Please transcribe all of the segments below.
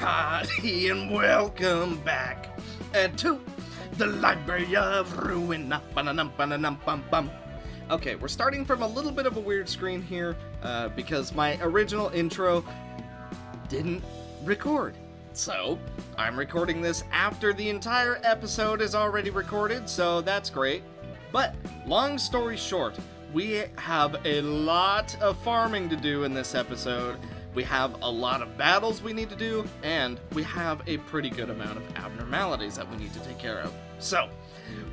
Hearty and welcome back to the Library of Ruina. Okay, we're starting from a little bit of a weird screen here because my original intro didn't record. So, I'm recording this after the entire episode is already recorded, so that's great. But, long story short, we have a lot of farming to do in this episode. We have a lot of battles we need to do, and we have a pretty good amount of abnormalities that we need to take care of. So,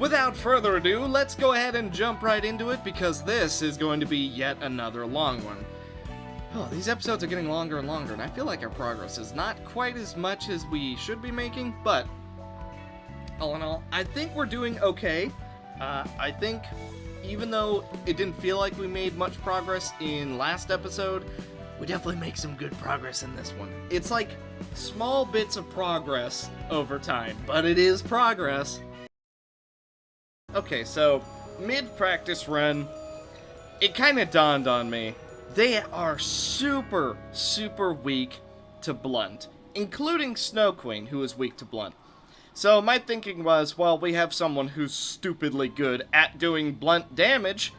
without further ado, let's go ahead and jump right into it, because this is going to be yet another long one. Oh, these episodes are getting longer and longer, and I feel like our progress is not quite as much as we should be making, but all in all, I think we're doing okay. I think even though it didn't feel like we made much progress in last episode, we definitely make some good progress in this one. It's like small bits of progress over time, but it is progress. Okay, so mid-practice run, it kind of dawned on me. They are super, super weak to blunt, including Snow Queen, who is weak to blunt. So my thinking was, well, we have someone who's stupidly good at doing blunt damage.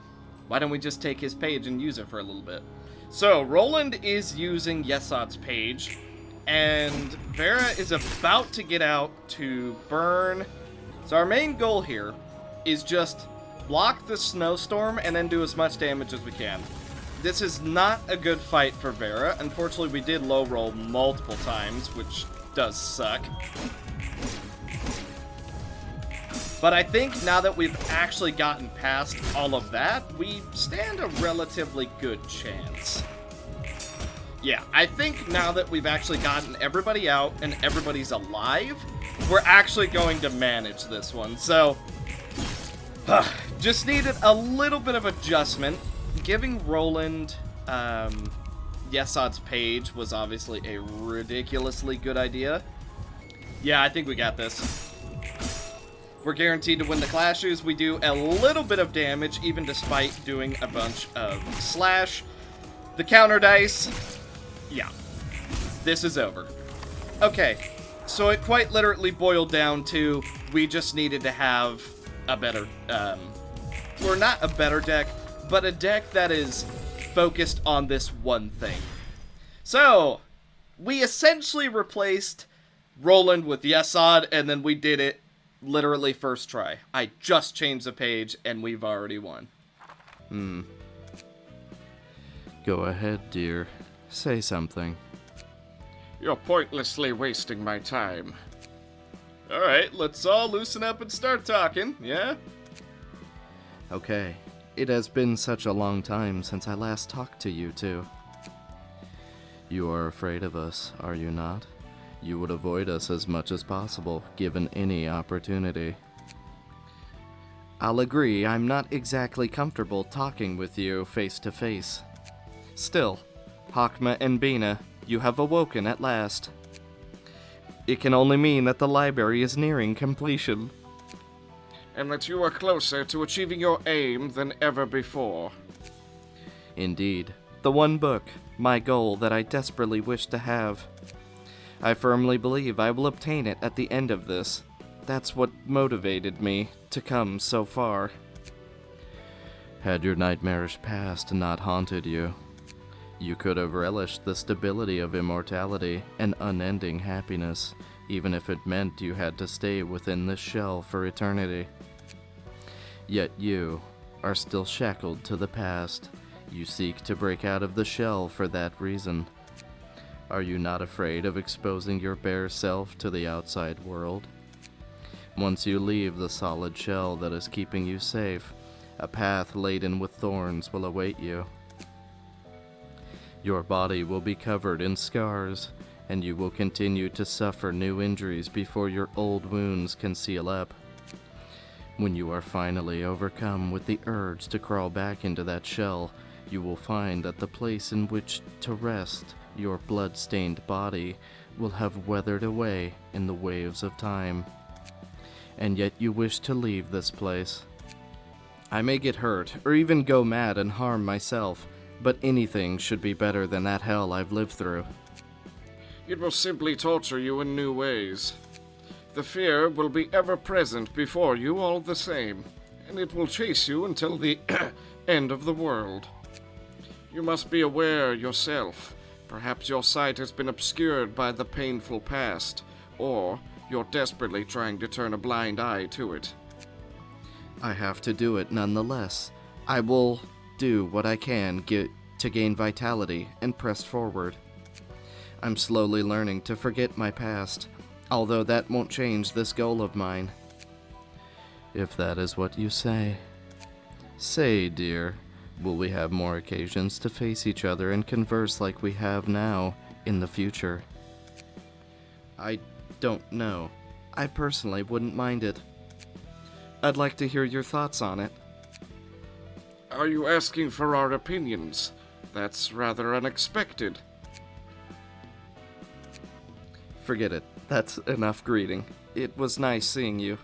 Why don't we just take his page and use it for a little bit? So, Roland is using Yesod's page, and Vera is about to get out to burn. So our main goal here is just block the snowstorm and then do as much damage as we can. This is not a good fight for Vera. Unfortunately, we did low roll multiple times, which does suck. But I think now that we've actually gotten past all of that, we stand a relatively good chance. Yeah, I think now that we've actually gotten everybody out and everybody's alive, we're actually going to manage this one. So, just needed a little bit of adjustment. Giving Roland Yesod's page was obviously a ridiculously good idea. Yeah, I think we got this. We're guaranteed to win the clashes. We do a little bit of damage, even despite doing a bunch of slash. The counter dice, yeah, this is over. Okay, so it quite literally boiled down to we just needed to have a better, or not a better deck, but a deck that is focused on this one thing. So, we essentially replaced Roland with Yesod, and then we did it literally first try. I just changed the page, and we've already won. Go ahead, dear. Say something. You're pointlessly wasting my time. Alright, let's all loosen up and start talking, yeah? Okay. It has been such a long time since I last talked to you two. You are afraid of us, are you not? You would avoid us as much as possible, given any opportunity. I'll agree, I'm not exactly comfortable talking with you face to face. Still, Hakma and Bina, you have awoken at last. It can only mean that the library is nearing completion. And that you are closer to achieving your aim than ever before. Indeed, the one book, my goal that I desperately wish to have. I firmly believe I will obtain it at the end of this. That's what motivated me to come so far. Had your nightmarish past not haunted you, you could have relished the stability of immortality and unending happiness, even if it meant you had to stay within this shell for eternity. Yet you are still shackled to the past. You seek to break out of the shell for that reason. Are you not afraid of exposing your bare self to the outside world? Once you leave the solid shell that is keeping you safe, a path laden with thorns will await you. Your body will be covered in scars, and you will continue to suffer new injuries before your old wounds can seal up. When you are finally overcome with the urge to crawl back into that shell, you will find that the place in which to rest your blood-stained body will have weathered away in the waves of time. And yet you wish to leave this place. I may get hurt, or even go mad and harm myself, but anything should be better than that hell I've lived through. It will simply torture you in new ways. The fear will be ever present before you all the same, and it will chase you until the end of the world. You must be aware yourself. Perhaps your sight has been obscured by the painful past, or you're desperately trying to turn a blind eye to it. I have to do it nonetheless. I will do what I can to gain vitality and press forward. I'm slowly learning to forget my past, although that won't change this goal of mine. If that is what you say. Say, dear, will we have more occasions to face each other and converse like we have now in the future? I don't know. I personally wouldn't mind it. I'd like to hear your thoughts on it. Are you asking for our opinions? That's rather unexpected. Forget it. That's enough greeting. It was nice seeing you.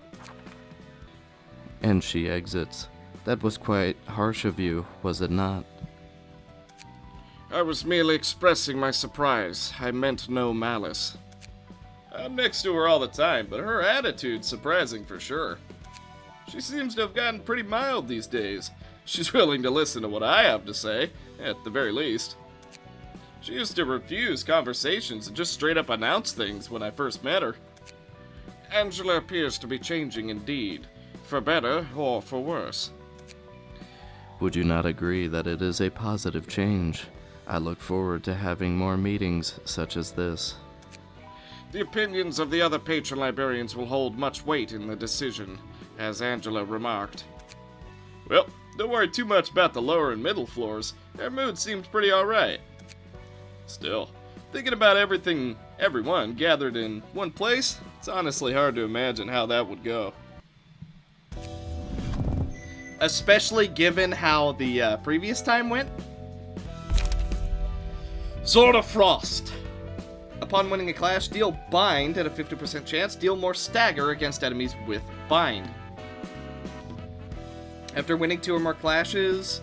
And she exits. That was quite harsh of you, was it not? I was merely expressing my surprise. I meant no malice. I'm next to her all the time, but her attitude's surprising for sure. She seems to have gotten pretty mild these days. She's willing to listen to what I have to say, at the very least. She used to refuse conversations and just straight up announce things when I first met her. Angela appears to be changing indeed, for better or for worse. Would you not agree that it is a positive change? I look forward to having more meetings such as this. The opinions of the other patron librarians will hold much weight in the decision, as Angela remarked. Well, don't worry too much about the lower and middle floors. Their mood seems pretty alright. Still, thinking about everyone gathered in one place, it's honestly hard to imagine how that would go. Especially given how the previous time went. Sword of Frost. Upon winning a clash, deal Bind at a 50% chance. Deal more Stagger against enemies with Bind. After winning 2 or more clashes,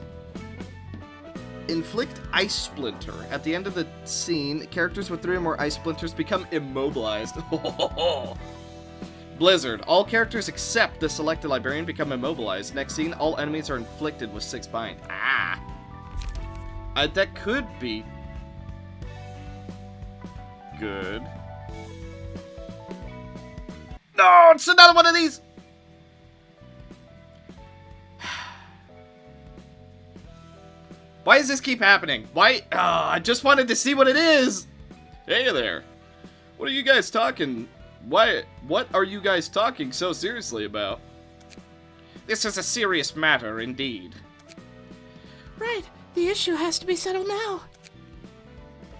inflict Ice Splinter. At the end of the scene, characters with 3 or more Ice Splinters become immobilized. Blizzard. All characters except the selected librarian become immobilized. Next scene, all enemies are inflicted with 6 Bind. That could be good. No, it's another one of these! Why does this keep happening? Why? I just wanted to see what it is! Hey there. What are you guys talking? What are you guys talking so seriously about? This is a serious matter indeed. Right. The issue has to be settled now.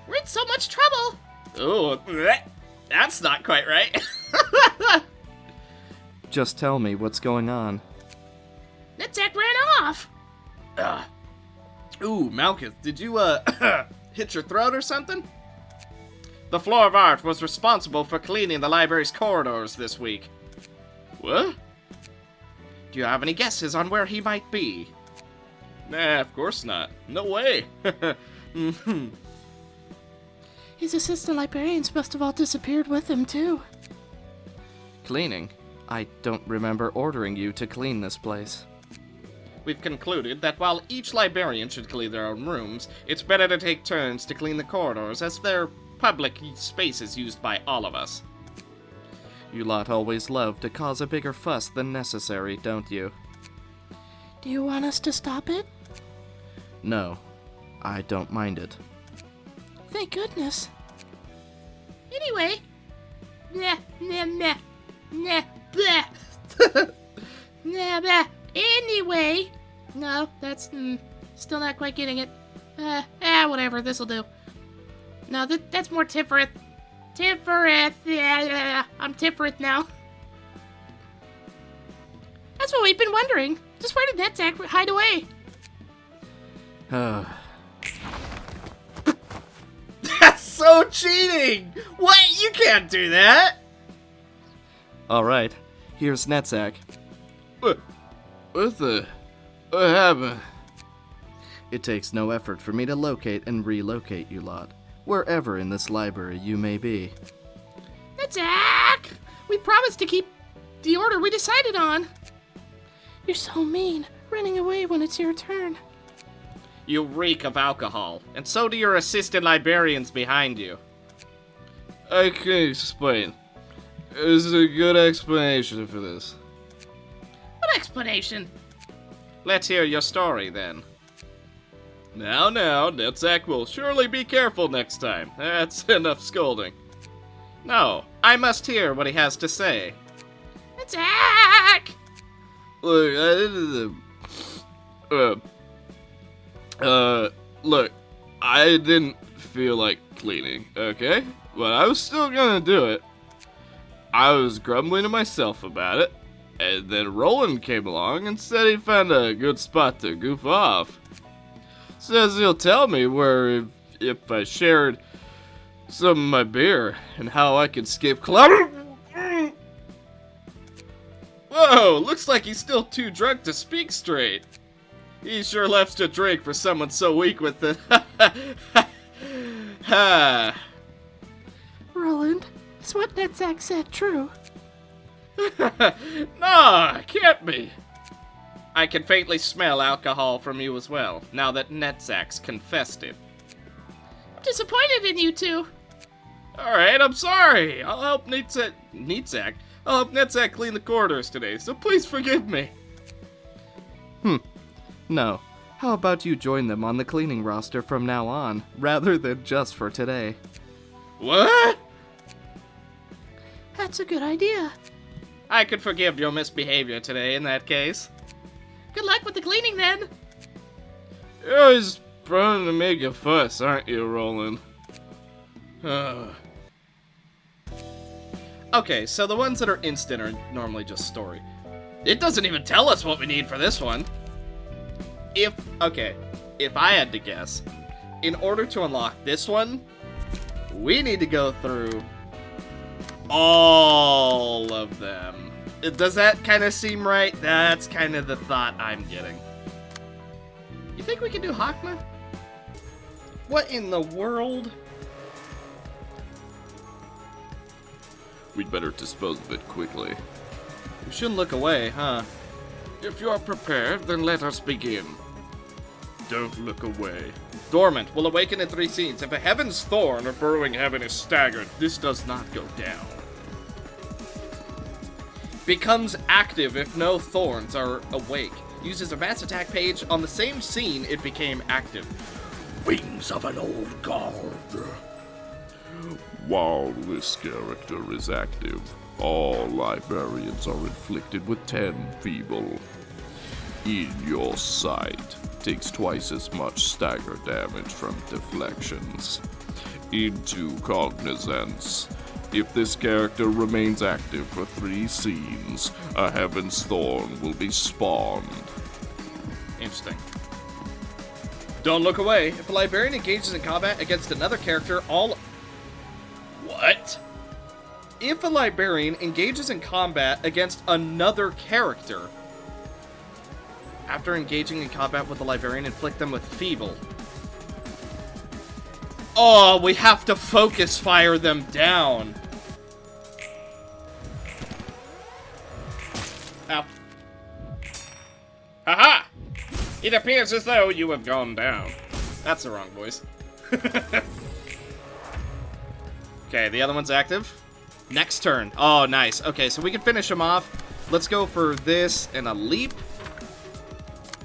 We're in so much trouble. Oh, that's not quite right. Just tell me what's going on. Netzak ran off. Ooh, Malkuth, did you, hit your throat or something? The Floor of Art was responsible for cleaning the library's corridors this week. What? Do you have any guesses on where he might be? Nah, of course not. No way. His assistant librarians must have all disappeared with him, too. Cleaning? I don't remember ordering you to clean this place. We've concluded that while each librarian should clean their own rooms, it's better to take turns to clean the corridors, as they're public spaces used by all of us. You lot always love to cause a bigger fuss than necessary, don't you? Do you want us to stop it? No, I don't mind it. Thank goodness. Anyway. Nah, nah, nah. Nah, blah. Nah, blah. Anyway. No, that's still not quite getting it. Whatever, this'll do. No, that's more Tiffereth. Tiffereth. Yeah, I'm Tiffereth now. That's what we've been wondering. Just where did Netzak hide away? That's so cheating! What? You can't do that! Alright, here's Netzak. What happened? It takes no effort for me to locate and relocate you lot. wherever in this library you may be. Attack! We promised to keep the order we decided on. You're so mean, running away when it's your turn. You reek of alcohol, and so do your assistant librarians behind you. I can explain. There's a good explanation for this. What explanation? Let's hear your story, then. Now, Netzak will surely be careful next time. That's enough scolding. No, I must hear what he has to say. Attack! Look, look, I didn't feel like cleaning, okay? But I was still gonna do it. I was grumbling to myself about it, and then Roland came along and said he found a good spot to goof off. Says he'll tell me where if I shared some of my beer and how I could skip club. Whoa, looks like he's still too drunk to speak straight. He sure loves to drink for someone so weak with it. Ha. Roland, is what Netzak said true? Nah, it can't be. I can faintly smell alcohol from you as well, now that Netzak's confessed it. I'm disappointed in you two. Alright, I'm sorry. I'll help Netzak. I'll help Netzak clean the corridors today, so please forgive me. No. How about you join them on the cleaning roster from now on, rather than just for today? What? That's a good idea. I could forgive your misbehavior today in that case. Good luck with the cleaning then. You're always prone to make a fuss, aren't you, Roland? Okay, so the ones that are instant are normally just story. It doesn't even tell us what we need for this one. If I had to guess, in order to unlock this one, we need to go through all of them. Does that kind of seem right? That's kind of the thought I'm getting. You think we can do Hakma? What in the world? We'd better dispose of it quickly. We shouldn't look away, huh? If you're prepared, then let us begin. Don't look away. Dormant will awaken in 3 scenes. If a heaven's thorn or Burrowing Heaven is staggered, this does not go down. becomes active if no thorns are awake. Uses a mass attack page on the same scene it became active. Wings of an old god. While this character is active, all librarians are inflicted with 10 feeble. In your sight, takes twice as much stagger damage from deflections. Into cognizance, if this character remains active for 3 scenes, a Heaven's Thorn will be spawned. Interesting. Don't look away. If a librarian engages in combat against another character, What? If a librarian engages in combat against another character, after engaging in combat with the librarian, inflict them with feeble. Oh, we have to focus fire them down. Ow. Haha! It appears as though you have gone down. That's the wrong voice. Okay, the other one's active. Next turn. Oh, nice. Okay, so we can finish him off. Let's go for this and a leap.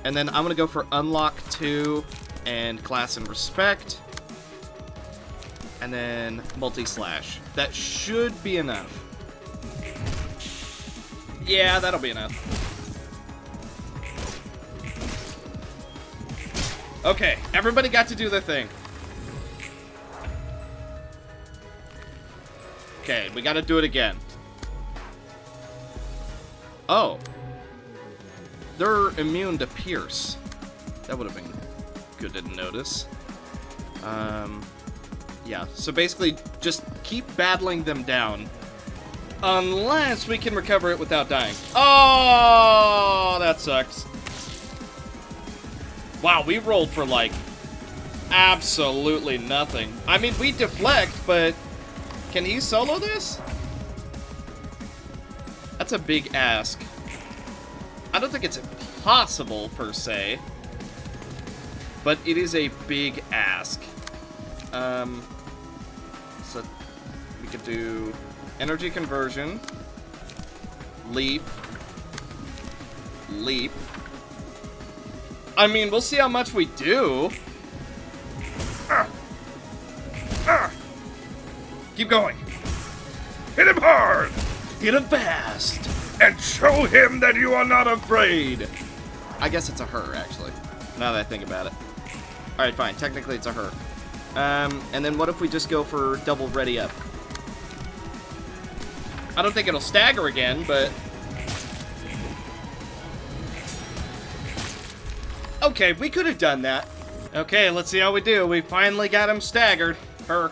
And then I'm going to go for Unlock 2 and Class and Respect. And then Multi-Slash. That should be enough. Yeah, that'll be enough. Okay, everybody got to do their thing. Okay, we gotta do it again. Oh. They're immune to Pierce. That would have been good to notice. Yeah, so basically just keep battling them down. Unless we can recover it without dying. Oh, that sucks. Wow, we rolled for like absolutely nothing. I mean, we deflect, but can he solo this? That's a big ask. I don't think it's impossible, per se. But it is a big ask. So we could do energy conversion, leap, leap. I mean, we'll see how much we do. Keep going. Hit him hard! Hit him fast. And show him that you are not afraid! I guess it's a her, actually, now that I think about it. Alright, fine. Technically, it's a her. And then what if we just go for double ready up? I don't think it'll stagger again, but... Okay, we could have done that. Okay, let's see how we do. We finally got him staggered. Her.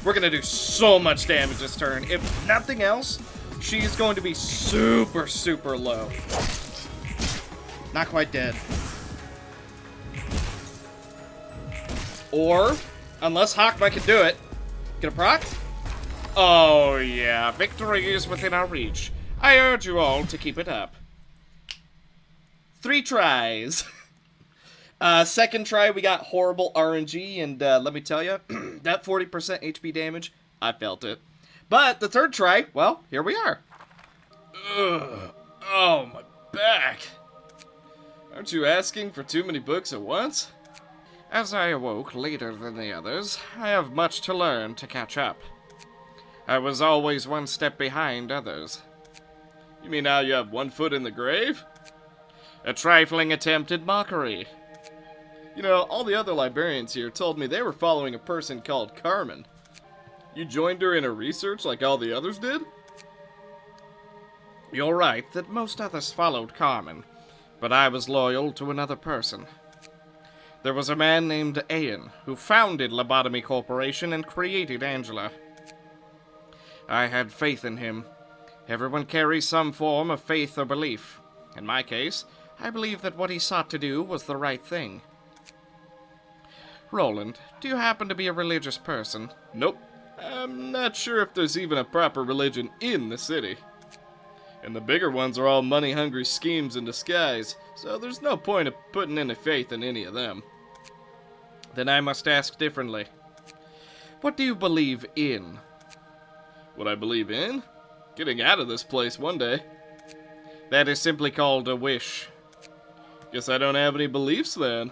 We're gonna do so much damage this turn. If nothing else, she's going to be super, super low. Not quite dead. Or, unless Hakma can do it. Get a proc? Oh yeah, victory is within our reach. I urge you all to keep it up. 3 tries. Second try, we got horrible RNG, and let me tell you, that 40% HP damage, I felt it. But the third try, well, here we are. Ugh. Oh, my back. Aren't you asking for too many books at once? As I awoke later than the others, I have much to learn to catch up. I was always one step behind others. You mean now you have 1 foot in the grave? A trifling attempt at mockery. You know, all the other librarians here told me they were following a person called Carmen. You joined her in her research like all the others did? You're right that most others followed Carmen, but I was loyal to another person. There was a man named Ian who founded Lobotomy Corporation and created Angela. I had faith in him. Everyone carries some form of faith or belief. In my case, I believe that what he sought to do was the right thing. Roland, do you happen to be a religious person? Nope. I'm not sure if there's even a proper religion in the city. And the bigger ones are all money-hungry schemes in disguise, so there's no point of putting any faith in any of them. Then I must ask differently. What do you believe in? What I believe in? Getting out of this place one day. That is simply called a wish. Guess I don't have any beliefs then.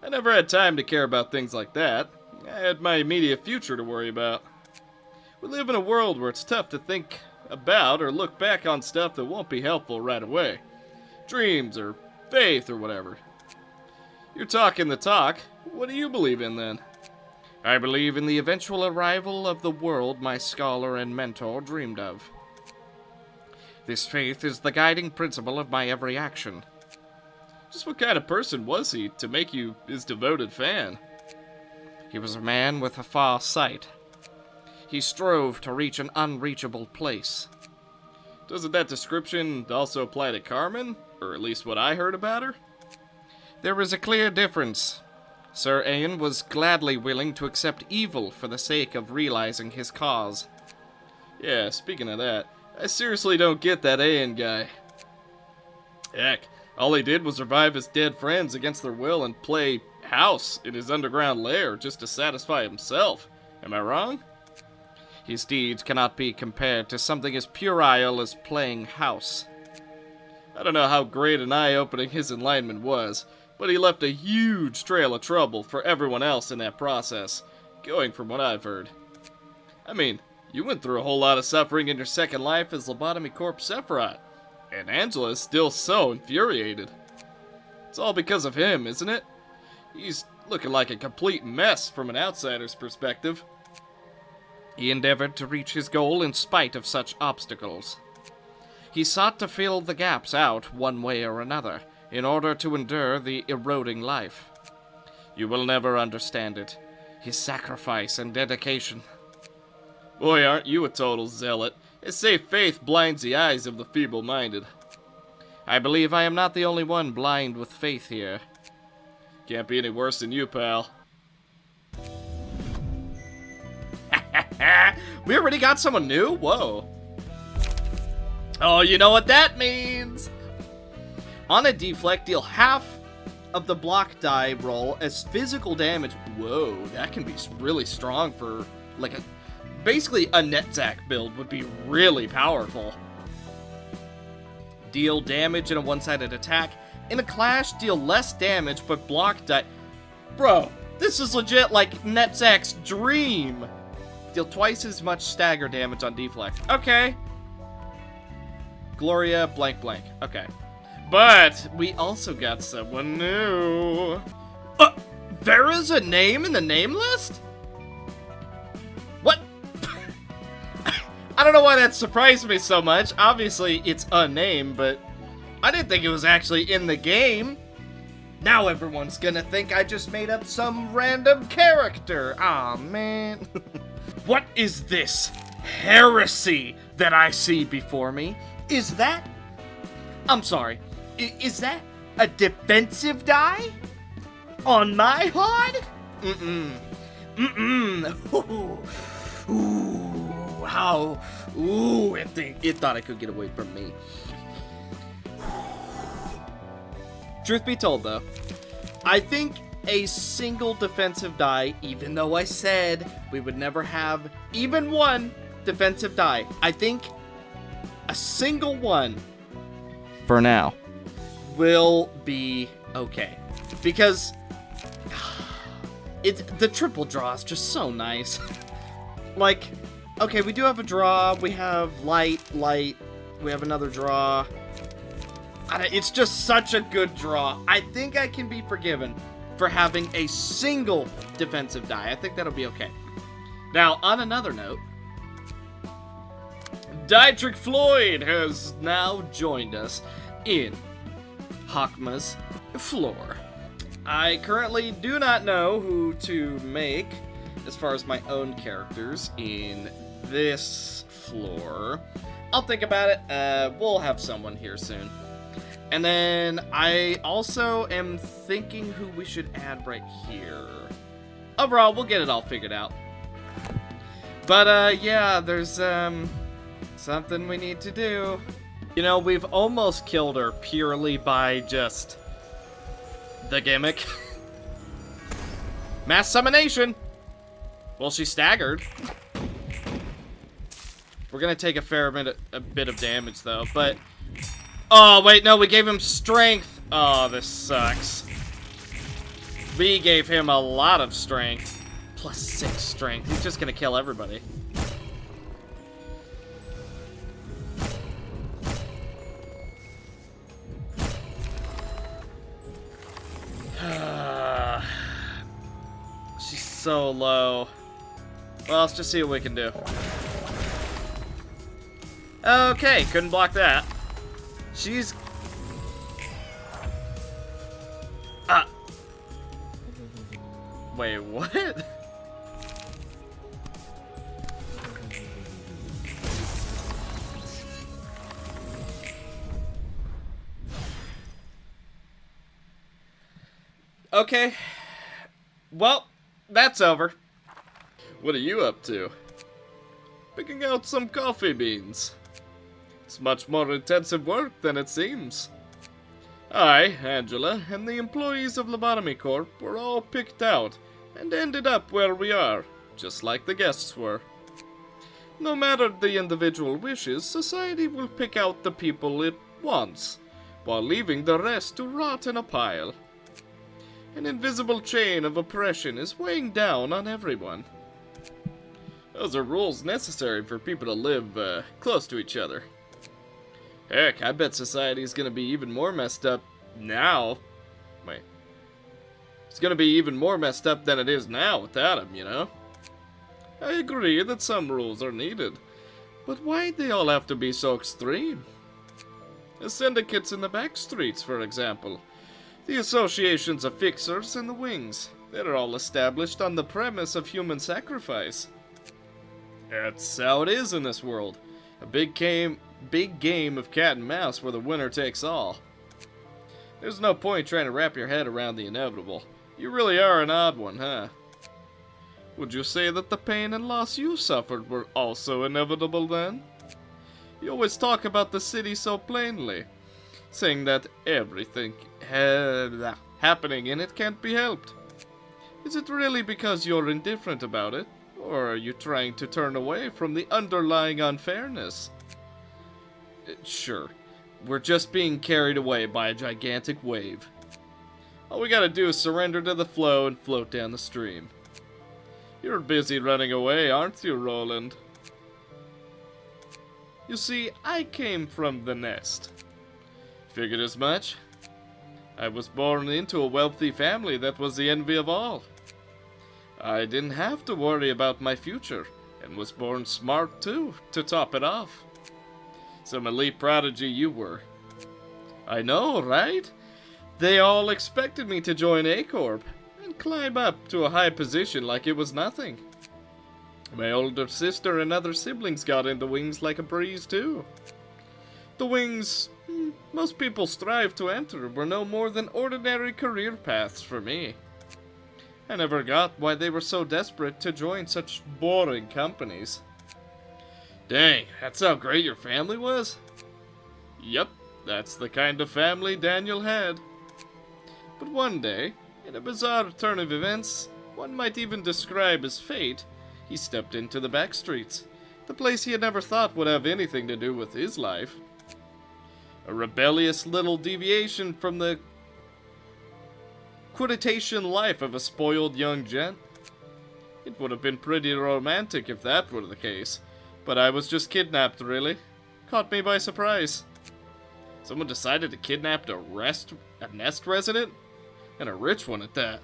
I never had time to care about things like that. I had my immediate future to worry about. We live in a world where it's tough to think about or look back on stuff that won't be helpful right away. Dreams or faith or whatever. You're talking the talk. What do you believe in then? I believe in the eventual arrival of the world my scholar and mentor dreamed of. This faith is the guiding principle of my every action. Just what kind of person was he to make you his devoted fan? He was a man with a far sight. He strove to reach an unreachable place. Doesn't that description also apply to Carmen? Or at least what I heard about her? There is a clear difference. Sir Ian was gladly willing to accept evil for the sake of realizing his cause. Yeah, speaking of that, I seriously don't get that Ian guy. Heck, all he did was revive his dead friends against their will and play house in his underground lair just to satisfy himself. Am I wrong? His deeds cannot be compared to something as puerile as playing house. I don't know how great an eye-opening his enlightenment was, but he left a huge trail of trouble for everyone else in that process, going from what I've heard. I mean, you went through a whole lot of suffering in your second life as Lobotomy Corp Sephiroth, and Angela is still so infuriated. It's all because of him, isn't it? He's looking like a complete mess from an outsider's perspective. He endeavored to reach his goal in spite of such obstacles. He sought to fill the gaps out one way or another, in order to endure the eroding life. You will never understand it. His sacrifice and dedication. Boy, aren't you a total zealot. They say faith blinds the eyes of the feeble-minded. I believe I am not the only one blind with faith here. Can't be any worse than you, pal. We already got someone new? Whoa. Oh, you know what that means. On a deflect, deal half of the block die roll as physical damage. Whoa, that can be really strong for, like, basically a Netzach build would be really powerful. Deal damage in a one-sided attack. In a clash, deal less damage, but block die. Bro, this is legit like Netzach's dream. Deal twice as much stagger damage on deflect. Okay. Gloria blank blank. Okay. But we also got someone new. There is a name in the name list? What? I don't know why that surprised me so much. Obviously, it's a name, but I didn't think it was actually in the game. Now everyone's gonna think I just made up some random character. Aw, man. What is this heresy that I see before me? Is that... I'm sorry. Is that a defensive die? On my HUD? Ooh, how... Ooh, it thought it could get away from me. Truth be told, though, I think a single defensive die, even though I said we would never have even one defensive die, I think a single one, for now, will be okay. Because the triple draw is just so nice. Like, okay, we do have a draw, we have light, we have another draw. It's just such a good draw. I think I can be forgiven for having a single defensive die. I think that'll be okay. Now, on another note, Dietrich Floyd has now joined us in Hakma's floor. I currently do not know who to make as far as my own characters in this floor. I'll think about it. We'll have someone here soon. And then I also am thinking who we should add right here. Overall, we'll get it all figured out. But yeah, there's something we need to do. You know, we've almost killed her purely by just the gimmick. Mass summonation. Well, she staggered. We're gonna take a bit of damage though, but oh wait, no, we gave him strength. Oh, this sucks. We gave him a lot of strength. Plus 6 strength. He's just gonna kill everybody. She's so low. Well, let's just see what we can do. Okay, couldn't block that. She's... Wait, what? Okay. Well, that's over. What are you up to? Picking out some coffee beans. It's much more intensive work than it seems. I, Angela, and the employees of Lobotomy Corp were all picked out and ended up where we are, just like the guests were. No matter the individual wishes, society will pick out the people it wants, while leaving the rest to rot in a pile. An invisible chain of oppression is weighing down on everyone. Those are rules necessary for people to live close to each other. Heck, I bet society's gonna be even more messed up now. Wait. It's gonna be even more messed up than it is now without him, you know? I agree that some rules are needed, but why'd they all have to be so extreme? The syndicates in the back streets, for example. The associations of fixers and the wings. They're all established on the premise of human sacrifice. That's how it is in this world. A big game of cat and mouse where the winner takes all. There's no point trying to wrap your head around the inevitable. You really are an odd one, huh? Would you say that the pain and loss you suffered were also inevitable then? You always talk about the city so plainly, saying that everything happening in it can't be helped. Is it really because you're indifferent about it, or are you trying to turn away from the underlying unfairness? Sure, we're just being carried away by a gigantic wave. All we gotta do is surrender to the flow and float down the stream. You're busy running away, aren't you, Roland? You see, I came from the nest. Figured as much. I was born into a wealthy family that was the envy of all. I didn't have to worry about my future, and was born smart too, to top it off. Some elite prodigy you were. I know, right? They all expected me to join A-Corp and climb up to a high position like it was nothing. My older sister and other siblings got into wings like a breeze too. The wings most people strive to enter were no more than ordinary career paths for me. I never got why they were so desperate to join such boring companies. Dang, that's how great your family was? Yep, that's the kind of family Daniel had. But one day, in a bizarre turn of events, one might even describe as fate, he stepped into the back streets, the place he had never thought would have anything to do with his life. A rebellious little deviation from the quotation life of a spoiled young gent. It would have been pretty romantic if that were the case, but I was just kidnapped, really. Caught me by surprise. Someone decided to kidnap a nest resident? And a rich one at that.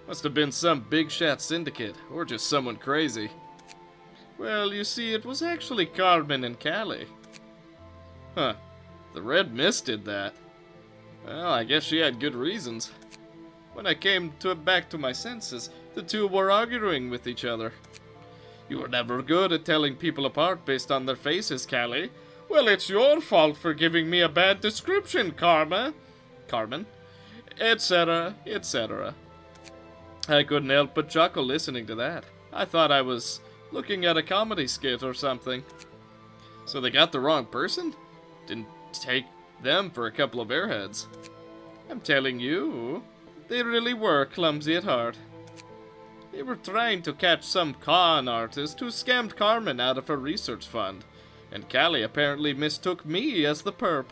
Must have been some big shot syndicate, or just someone crazy. Well, you see, it was actually Carmen and Callie. Huh. The Red Mist did that. Well, I guess she had good reasons. When I came back to my senses, the two were arguing with each other. You were never good at telling people apart based on their faces, Callie. Well, it's your fault for giving me a bad description, Carmen, etc., etc. I couldn't help but chuckle listening to that. I thought I was looking at a comedy skit or something. So they got the wrong person? Didn't take them for a couple of airheads. I'm telling you, they really were clumsy at heart. They were trying to catch some con artist who scammed Carmen out of her research fund, and Callie apparently mistook me as the perp.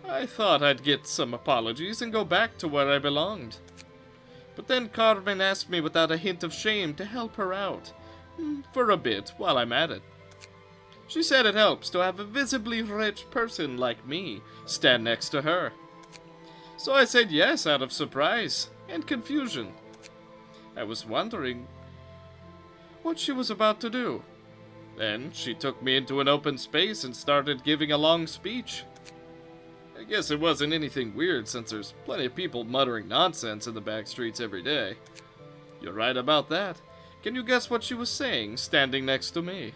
I thought I'd get some apologies and go back to where I belonged. But then Carmen asked me without a hint of shame to help her out, for a bit, while I'm at it. She said it helps to have a visibly rich person like me stand next to her. So I said yes out of surprise and confusion. I was wondering what she was about to do. Then she took me into an open space and started giving a long speech. I guess it wasn't anything weird since there's plenty of people muttering nonsense in the back streets every day. You're right about that. Can you guess what she was saying, standing next to me?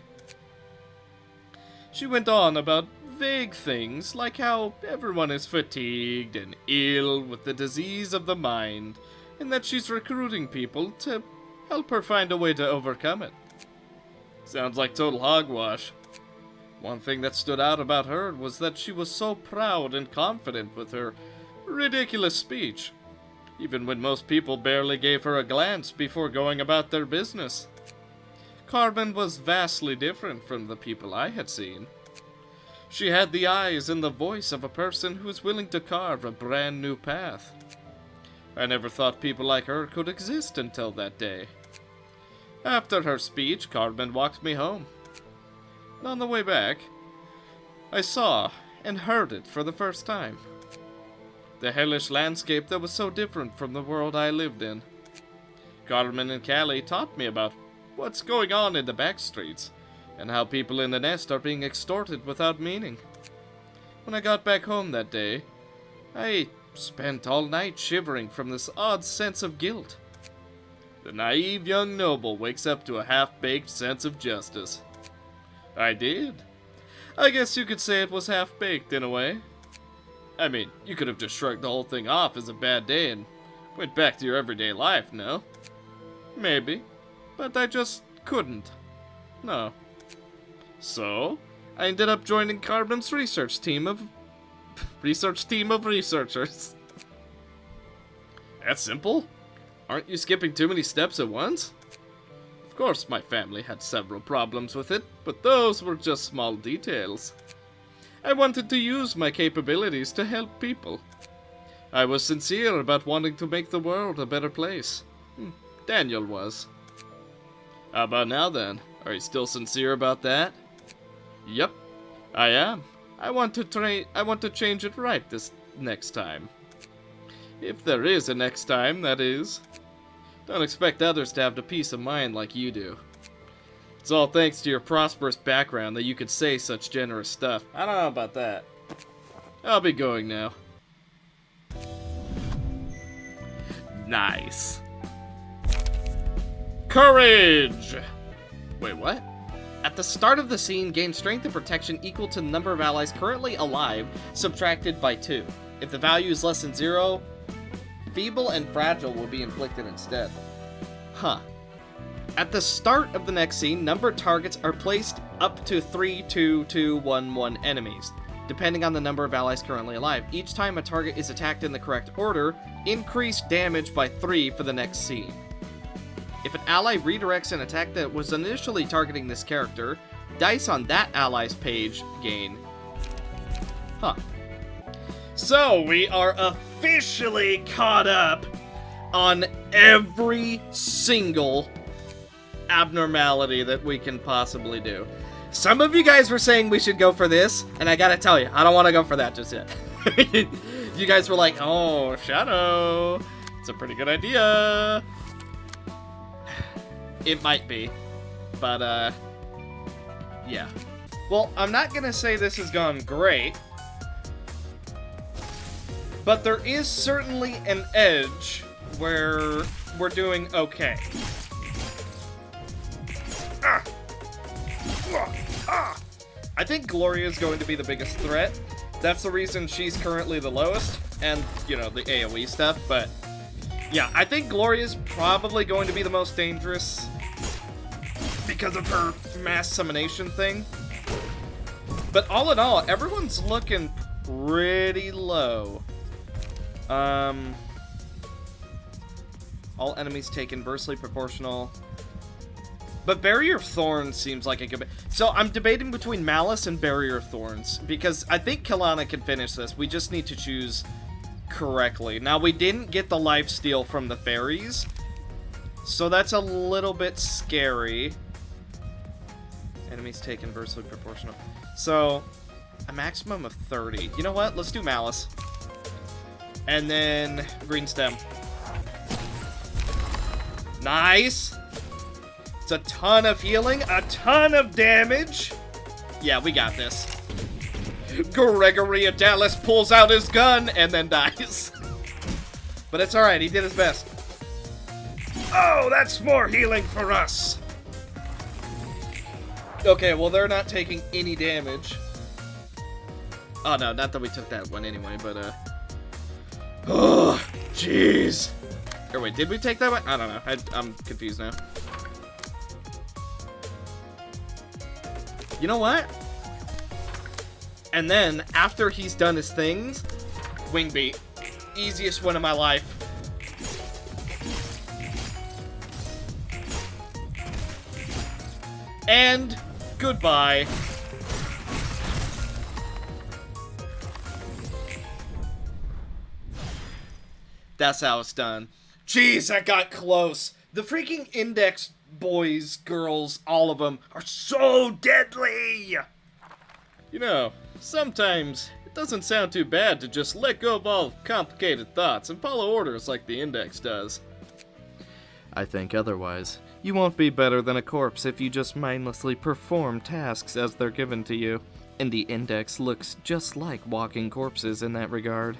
She went on about vague things like how everyone is fatigued and ill with the disease of the mind, and that she's recruiting people to help her find a way to overcome it. Sounds like total hogwash. One thing that stood out about her was that she was so proud and confident with her ridiculous speech, even when most people barely gave her a glance before going about their business. Carmen was vastly different from the people I had seen. She had the eyes and the voice of a person who is willing to carve a brand new path. I never thought people like her could exist until that day. After her speech, Carmen walked me home. And on the way back, I saw and heard it for the first time. The hellish landscape that was so different from the world I lived in. Carmen and Callie taught me about what's going on in the back streets, and how people in the nest are being extorted without meaning. When I got back home that day, I spent all night shivering from this odd sense of guilt. The naive young noble wakes up to a half-baked sense of justice. I did. I guess you could say it was half-baked in a way. I mean, you could have just shrugged the whole thing off as a bad day and Went back to your everyday life, no? Maybe. But I just couldn't. No. So, I ended up joining Carbon's research team of researchers. That's simple. Aren't you skipping too many steps at once? Of course, my family had several problems with it, but those were just small details. I wanted to use my capabilities to help people. I was sincere about wanting to make the world a better place. Daniel was. How about now then? Are you still sincere about that? Yep, I am. I want to change it right this next time. If there is a next time, that is. Don't expect others to have the peace of mind like you do. It's all thanks to your prosperous background that you could say such generous stuff. I don't know about that. I'll be going now. Nice. Courage! Wait, what? At the start of the scene, gain strength and protection equal to the number of allies currently alive, subtracted by 2. If the value is less than 0, feeble and fragile will be inflicted instead. Huh. At the start of the next scene, numbered targets are placed up to 3, 2, 2, 1, 1 enemies, depending on the number of allies currently alive. Each time a target is attacked in the correct order, increase damage by 3 for the next scene. If an ally redirects an attack that was initially targeting this character, dice on that ally's page gain. Huh. So, we are officially caught up on every single abnormality that we can possibly do. Some of you guys were saying we should go for this, and I gotta tell you, I don't want to go for that just yet. You guys were like, oh, Shadow, it's a pretty good idea. It might be, but, yeah. Well, I'm not gonna say this has gone great, but there is certainly an edge where we're doing okay. I think Gloria is going to be the biggest threat. That's the reason she's currently the lowest, and, you know, the AoE stuff, but yeah, I think Gloria is probably going to be the most dangerous because of her mass summonation thing. But all in all, everyone's looking pretty low. All enemies take inversely proportional. But Barrier of Thorns seems like a good... So I'm debating between Malice and Barrier of Thorns, because I think Kelana can finish this. We just need to choose correctly. Now, we didn't get the lifesteal from the fairies, so that's a little bit scary. Enemies take inversely proportional. So, a maximum of 30. You know what? Let's do Malice. And then Green Stem. Nice! It's a ton of healing, a ton of damage. Yeah, we got this. Gregory Adalis pulls out his gun and then dies. But it's alright, he did his best. Oh, that's more healing for us. Okay, well, they're not taking any damage. Oh, no, not that we took that one anyway, but, oh, jeez. Or wait, did we take that one? I don't know. I'm confused now. You know what? And then, after he's done his things, Wing Beat. Easiest win of my life. And goodbye. That's how it's done. Jeez, I got close. The freaking Index boys, girls, all of them are so deadly. You know, sometimes it doesn't sound too bad to just let go of all complicated thoughts and follow orders like the Index does. I think otherwise. You won't be better than a corpse if you just mindlessly perform tasks as they're given to you. And the Index looks just like walking corpses in that regard.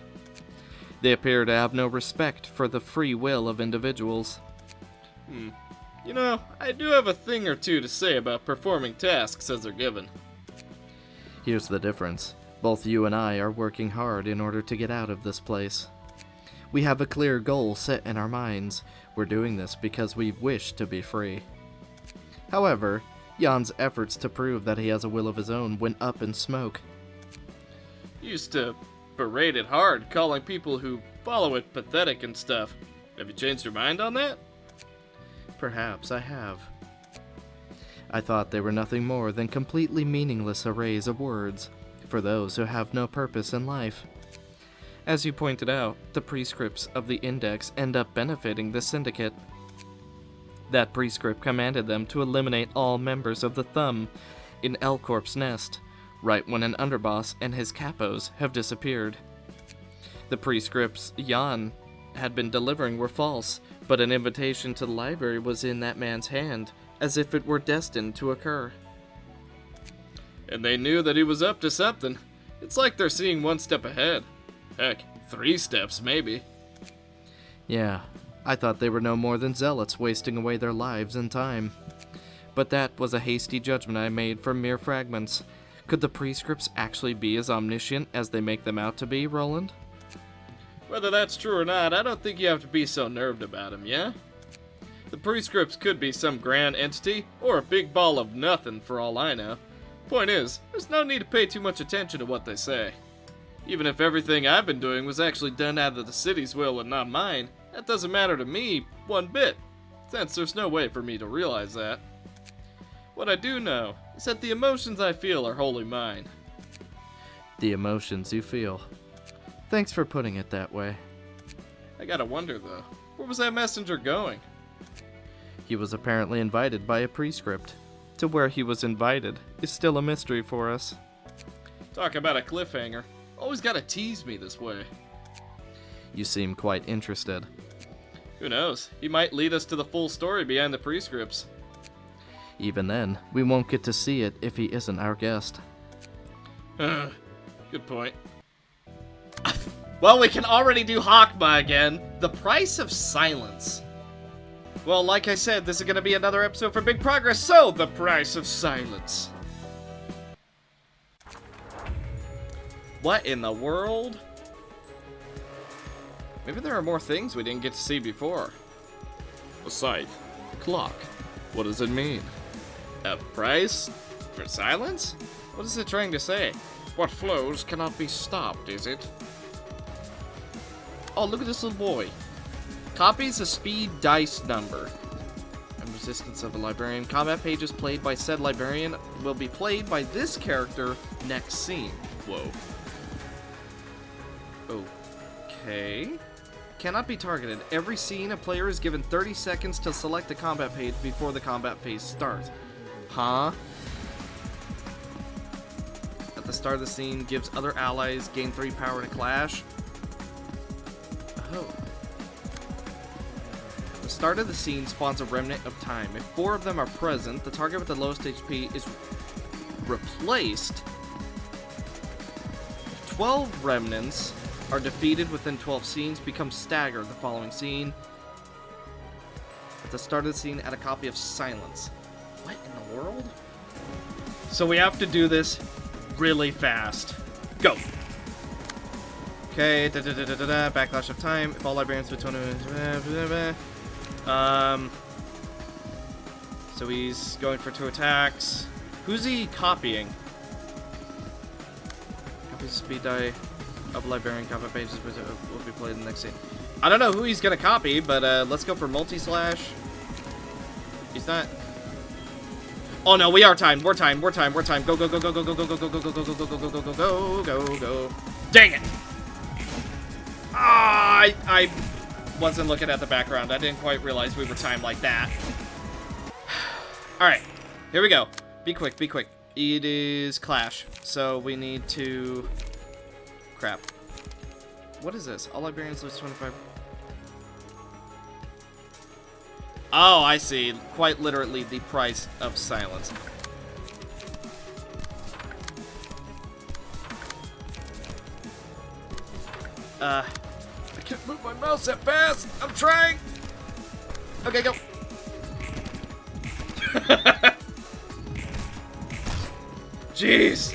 They appear to have no respect for the free will of individuals. You know, I do have a thing or two to say about performing tasks as they're given. Here's the difference. Both you and I are working hard in order to get out of this place. We have a clear goal set in our minds. We're doing this because we wish to be free. However, Jan's efforts to prove that he has a will of his own went up in smoke. You used to berate it hard, calling people who follow it pathetic and stuff. Have you changed your mind on that? Perhaps I have. I thought they were nothing more than completely meaningless arrays of words for those who have no purpose in life. As you pointed out, the prescripts of the Index end up benefiting the Syndicate. That prescript commanded them to eliminate all members of the Thumb in L-Corp's nest, right when an underboss and his capos have disappeared. The prescripts Jan had been delivering were false, but an invitation to the library was in that man's hand, as if it were destined to occur. And they knew that he was up to something. It's like they're seeing one step ahead. Heck, 3 steps maybe. Yeah, I thought they were no more than zealots wasting away their lives and time. But that was a hasty judgment I made from mere fragments. Could the prescripts actually be as omniscient as they make them out to be, Roland? Whether that's true or not, I don't think you have to be so nerved about him, yeah? The prescripts could be some grand entity, or a big ball of nothing for all I know. Point is, there's no need to pay too much attention to what they say. Even if everything I've been doing was actually done out of the city's will and not mine, that doesn't matter to me one bit, since there's no way for me to realize that. What I do know is that the emotions I feel are wholly mine. The emotions you feel. Thanks for putting it that way. I gotta wonder though, where was that messenger going? He was apparently invited by a prescript. To where he was invited is still a mystery for us. Talk about a cliffhanger. Always gotta tease me this way. You seem quite interested. Who knows? He might lead us to the full story behind the prescripts. Even then, we won't get to see it if he isn't our guest. Good point. Well, we can already do Hakma again. The price of silence. Well, like I said, this is going to be another episode for Big Progress, so the price of silence. What in the world? Maybe there are more things we didn't get to see before. A scythe. A clock. What does it mean? A price for silence? What is it trying to say? What flows cannot be stopped, is it? Oh, look at this little boy. Copies a speed dice number. And resistance of a librarian. Combat pages played by said librarian will be played by this character next scene. Whoa. Okay. Cannot be targeted. Every scene, a player is given 30 seconds to select a combat page before the combat phase starts. Huh? At the start of the scene, gives other allies gain 3 power to clash. Oh. At the start of the scene spawns a remnant of time. If 4 of them are present, the target with the lowest HP is replaced. If 12 remnants are defeated within 12 scenes, become staggered the following scene. At the start of the scene, add a copy of Silence. What in the world? So we have to do this really fast. Go! Okay, backlash of time. If all librarians between so he's going for 2 attacks. Who's he copying? Copy speed die of librarian combat pages will be played in the next scene. I don't know who he's gonna copy, but let's go for multi-slash. He's not. Oh no, we are timed. We're timed. Go, go, go, go, go, go, go, go, go, go, go, go, go, go, go, go, go, go, go, go. Dang it! Ah, I wasn't looking at the background. I didn't quite realize we were timed like that. Alright, here we go. Be quick, be quick. It is Clash, so we need to... Crap. What is this? All librarians lose 25... Oh, I see. Quite literally the price of silence. I can't move my mouse that fast. I'm trying. Okay, go. Jeez.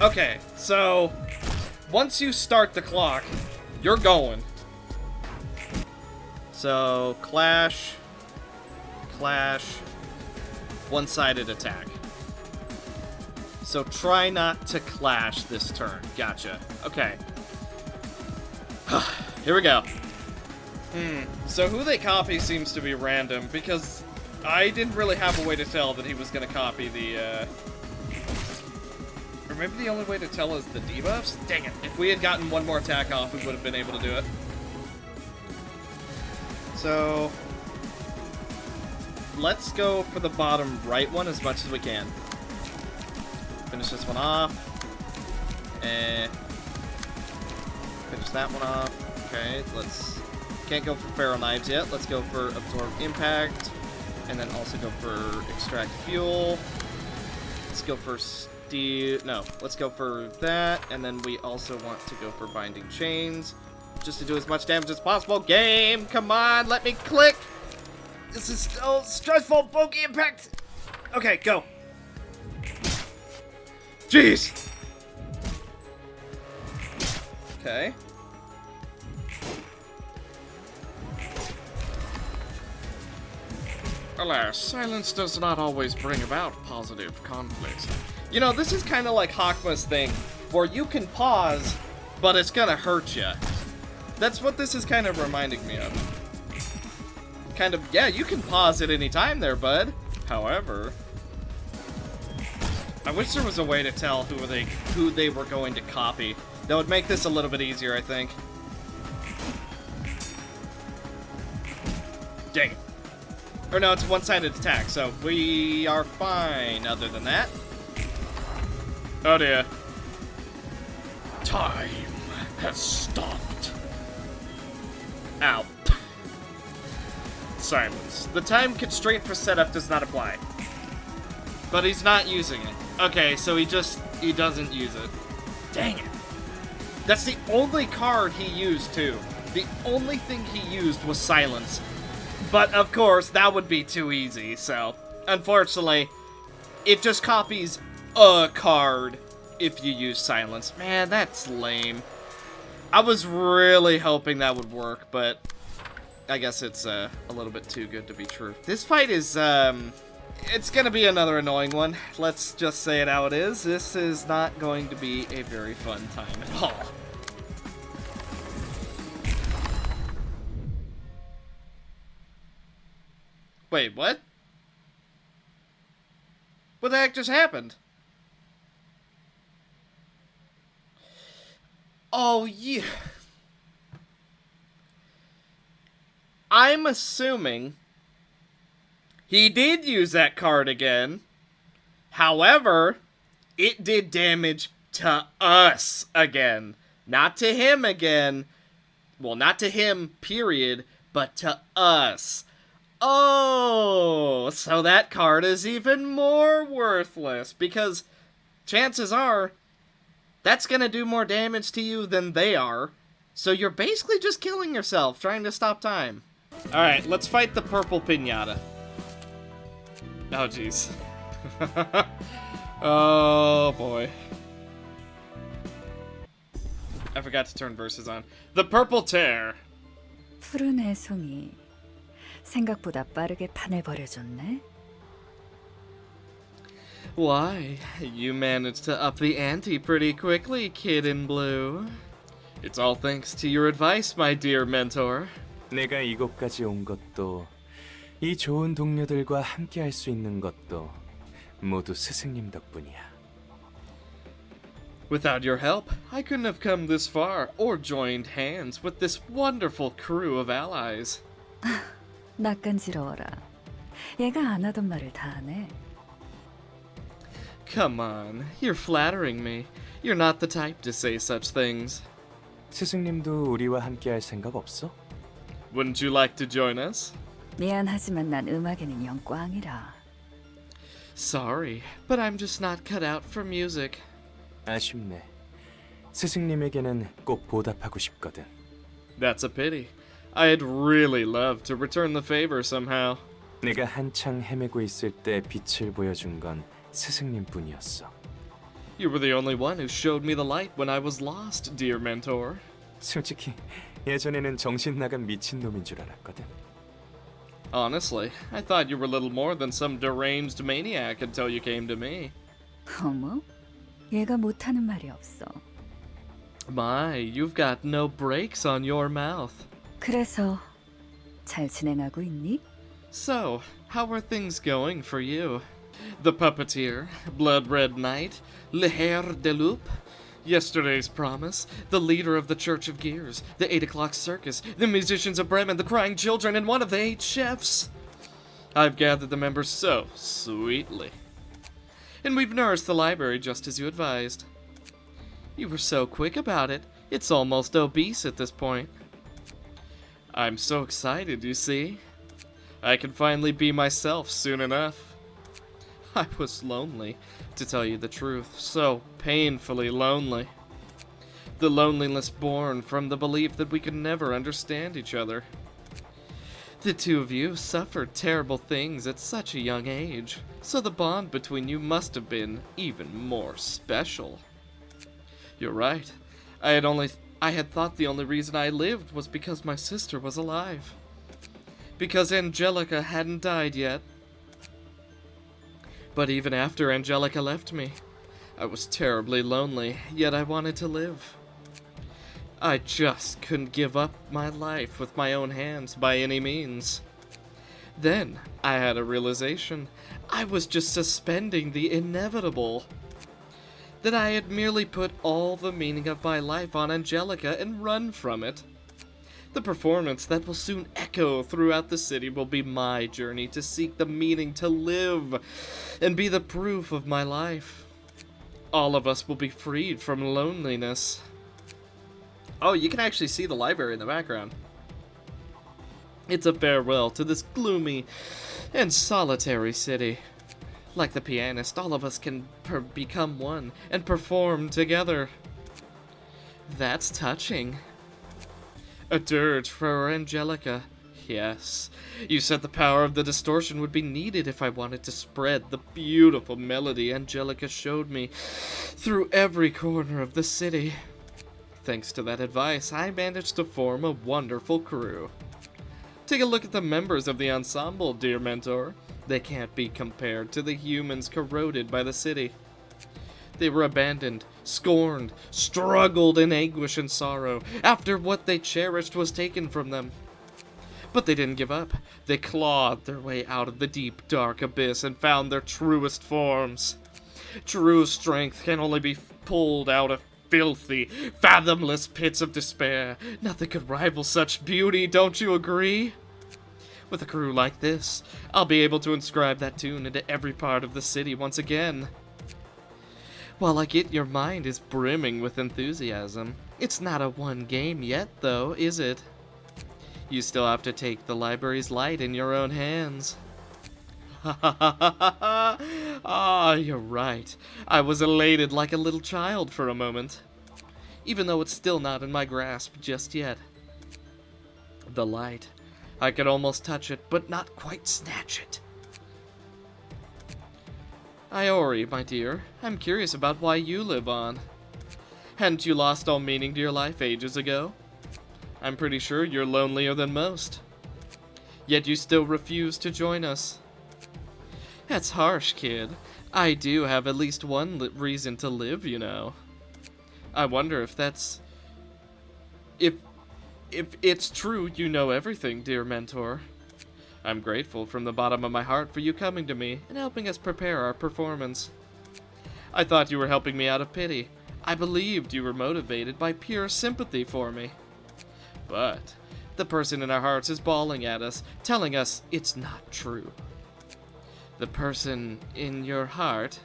Okay, so once you start the clock, you're going. So, clash, one-sided attack. So try not to clash this turn. Gotcha. Okay. Here we go. So who they copy seems to be random, because I didn't really have a way to tell that he was going to copy the, Or maybe the only way to tell is the debuffs? Dang it. If we had gotten one more attack off, we would have been able to do it. So, let's go for the bottom right one as much as we can. Finish this one off. And finish that one off. Okay, let's... Can't go for Pharaoh Knives yet. Let's go for Absorb Impact. And then also go for Extract Fuel. Let's go for Steel... No, let's go for that. And then we also want to go for Binding Chains. Just to do as much damage as possible. Game, come on, let me click. This is still stressful. Bogey Impact. Okay, go. Jeez. Okay. Alas, silence does not always bring about positive conflicts. You know, this is kind of like Hakma's thing, where you can pause, but it's gonna hurt you. That's what this is kind of reminding me of. Kind of, yeah, you can pause at any time there, bud. However, I wish there was a way to tell who they were going to copy. That would make this a little bit easier, I think. Dang it. Or no, it's a one-sided attack, so we are fine other than that. Oh dear. Time has stopped. Ow. Silence. The time constraint for setup does not apply. But he's not using it. Okay, so he doesn't use it. Dang it. That's the only card he used, too. The only thing he used was silence. But, of course, that would be too easy, so... Unfortunately, it just copies a card if you use silence. Man, that's lame. I was really hoping that would work, but I guess it's a little bit too good to be true. This fight is, it's gonna be another annoying one. Let's just say it how it is. This is not going to be a very fun time at all. Wait, what? What the heck just happened? Oh, yeah. I'm assuming he did use that card again. However, it did damage to us again. Not to him again. Well, not to him, period, but to us. Oh, so that card is even more worthless, because chances are that's gonna do more damage to you than they are. So you're basically just killing yourself, trying to stop time. Alright, let's fight the purple piñata. Oh, jeez. Oh, boy. I forgot to turn verses on. The Purple Tear. 푸른 해송이 생각보다 빠르게 판을 벌여줬네. Why, you managed to up the ante pretty quickly, kid in blue. It's all thanks to your advice, my dear mentor. 내가 이곳까지 온 것도 이 좋은 동료들과 함께 할 수 있는 것도 모두 스승님 덕분이야. Without your help, I couldn't have come this far or joined hands with this wonderful crew of allies. 낯간지러워라. 얘가 안 하던 말을 다 하네. Come on, you're flattering me. You're not the type to say such things. 스승님도 우리와 함께 할 생각 없어? Wouldn't you like to join us? 미안하지만 난 음악에는 영 꽝이라. Sorry, but I'm just not cut out for music. 아쉽네. 스승님에게는 꼭 보답하고 싶거든. That's a pity. I'd really love to return the favor somehow. 내가 한창 헤매고 있을 때 빛을 보여준 건 스승님뿐이었어. You were the only one who showed me the light when I was lost, dear mentor. 솔직히 예전에는 정신 나간 미친놈인 줄 알았거든. Honestly, I thought you were little more than some deranged maniac until you came to me. 어머? 얘가 못하는 말이 없어. My, you've got no brakes on your mouth. 그래서 잘 진행하고 있니? So, how are things going for you? The puppeteer, Blood Red Knight, Le Hare de Loup, Yesterday's Promise, the leader of the Church of Gears, the 8 o'clock circus, the musicians of Bremen, the crying children, and one of the 8 chefs. I've gathered the members so sweetly. And we've nourished the library just as you advised. You were so quick about it, it's almost obese at this point. I'm so excited, you see. I can finally be myself soon enough. I was lonely, to tell you the truth, so painfully lonely. The loneliness born from the belief that we could never understand each other. The two of you suffered terrible things at such a young age, so the bond between you must have been even more special. You're right. I had thought the only reason I lived was because my sister was alive. Because Angelica hadn't died yet. But even after Angelica left me, I was terribly lonely, yet I wanted to live. I just couldn't give up my life with my own hands by any means. Then I had a realization. I was just suspending the inevitable. That I had merely put all the meaning of my life on Angelica and run from it. The performance that will soon echo throughout the city will be my journey to seek the meaning to live and be the proof of my life. All of us will be freed from loneliness. Oh, you can actually see the library in the background. It's a farewell to this gloomy and solitary city. Like the pianist, all of us can become one and perform together. That's touching. A dirge for Angelica. Yes, you said the power of the distortion would be needed if I wanted to spread the beautiful melody Angelica showed me through every corner of the city. Thanks to that advice, I managed to form a wonderful crew. Take a look at the members of the ensemble, dear mentor. They can't be compared to the humans corroded by the city. They were abandoned, scorned, struggled in anguish and sorrow after what they cherished was taken from them. But they didn't give up. They clawed their way out of the deep, dark abyss and found their truest forms. True strength can only be pulled out of filthy, fathomless pits of despair. Nothing could rival such beauty, don't you agree? With a crew like this, I'll be able to inscribe that tune into every part of the city once again. While I get your mind is brimming with enthusiasm, it's not a one game yet, though, is it? You still have to take the library's light in your own hands. Ah, you're right. I was elated like a little child for a moment. Even though it's still not in my grasp just yet. The light. I could almost touch it, but not quite snatch it. Iori, my dear, I'm curious about why you live on. Hadn't you lost all meaning to your life ages ago? I'm pretty sure you're lonelier than most. Yet you still refuse to join us. That's harsh, kid. I do have at least one reason to live, you know. I wonder if that's... If it's true you know everything, dear mentor. I'm grateful from the bottom of my heart for you coming to me and helping us prepare our performance. I thought you were helping me out of pity. I believed you were motivated by pure sympathy for me. But the person in our hearts is bawling at us, telling us it's not true. The person in your heart?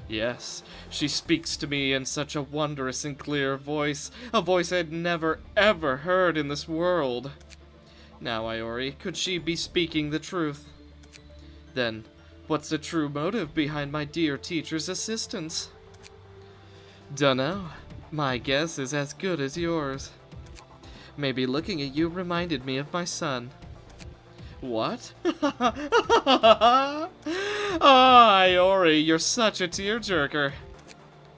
Yes, she speaks to me in such a wondrous and clear voice, a voice I'd never ever heard in this world. Now, Iori, could she be speaking the truth? Then, what's the true motive behind my dear teacher's assistance? Dunno. My guess is as good as yours. Maybe looking at you reminded me of my son. What? Oh, Iori, you're such a tearjerker.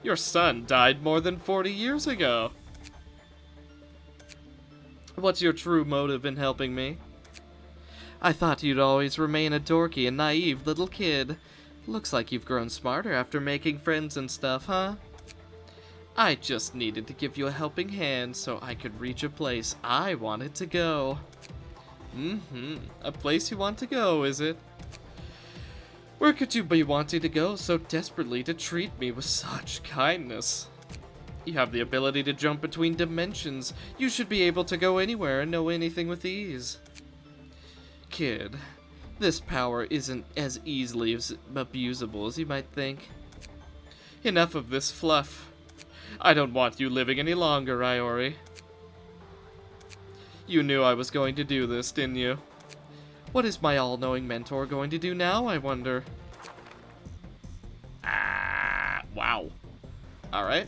Your son died more than 40 years ago. What's your true motive in helping me? I thought you'd always remain a dorky and naive little kid. Looks like you've grown smarter after making friends and stuff, huh? I just needed to give you a helping hand so I could reach a place I wanted to go. A place you want to go, is it? Where could you be wanting to go so desperately to treat me with such kindness? You have the ability to jump between dimensions. You should be able to go anywhere and know anything with ease. Kid, this power isn't as easily abusable as you might think. Enough of this fluff. I don't want you living any longer, Iori. You knew I was going to do this, didn't you? What is my all-knowing mentor going to do now, I wonder? Wow. Alright.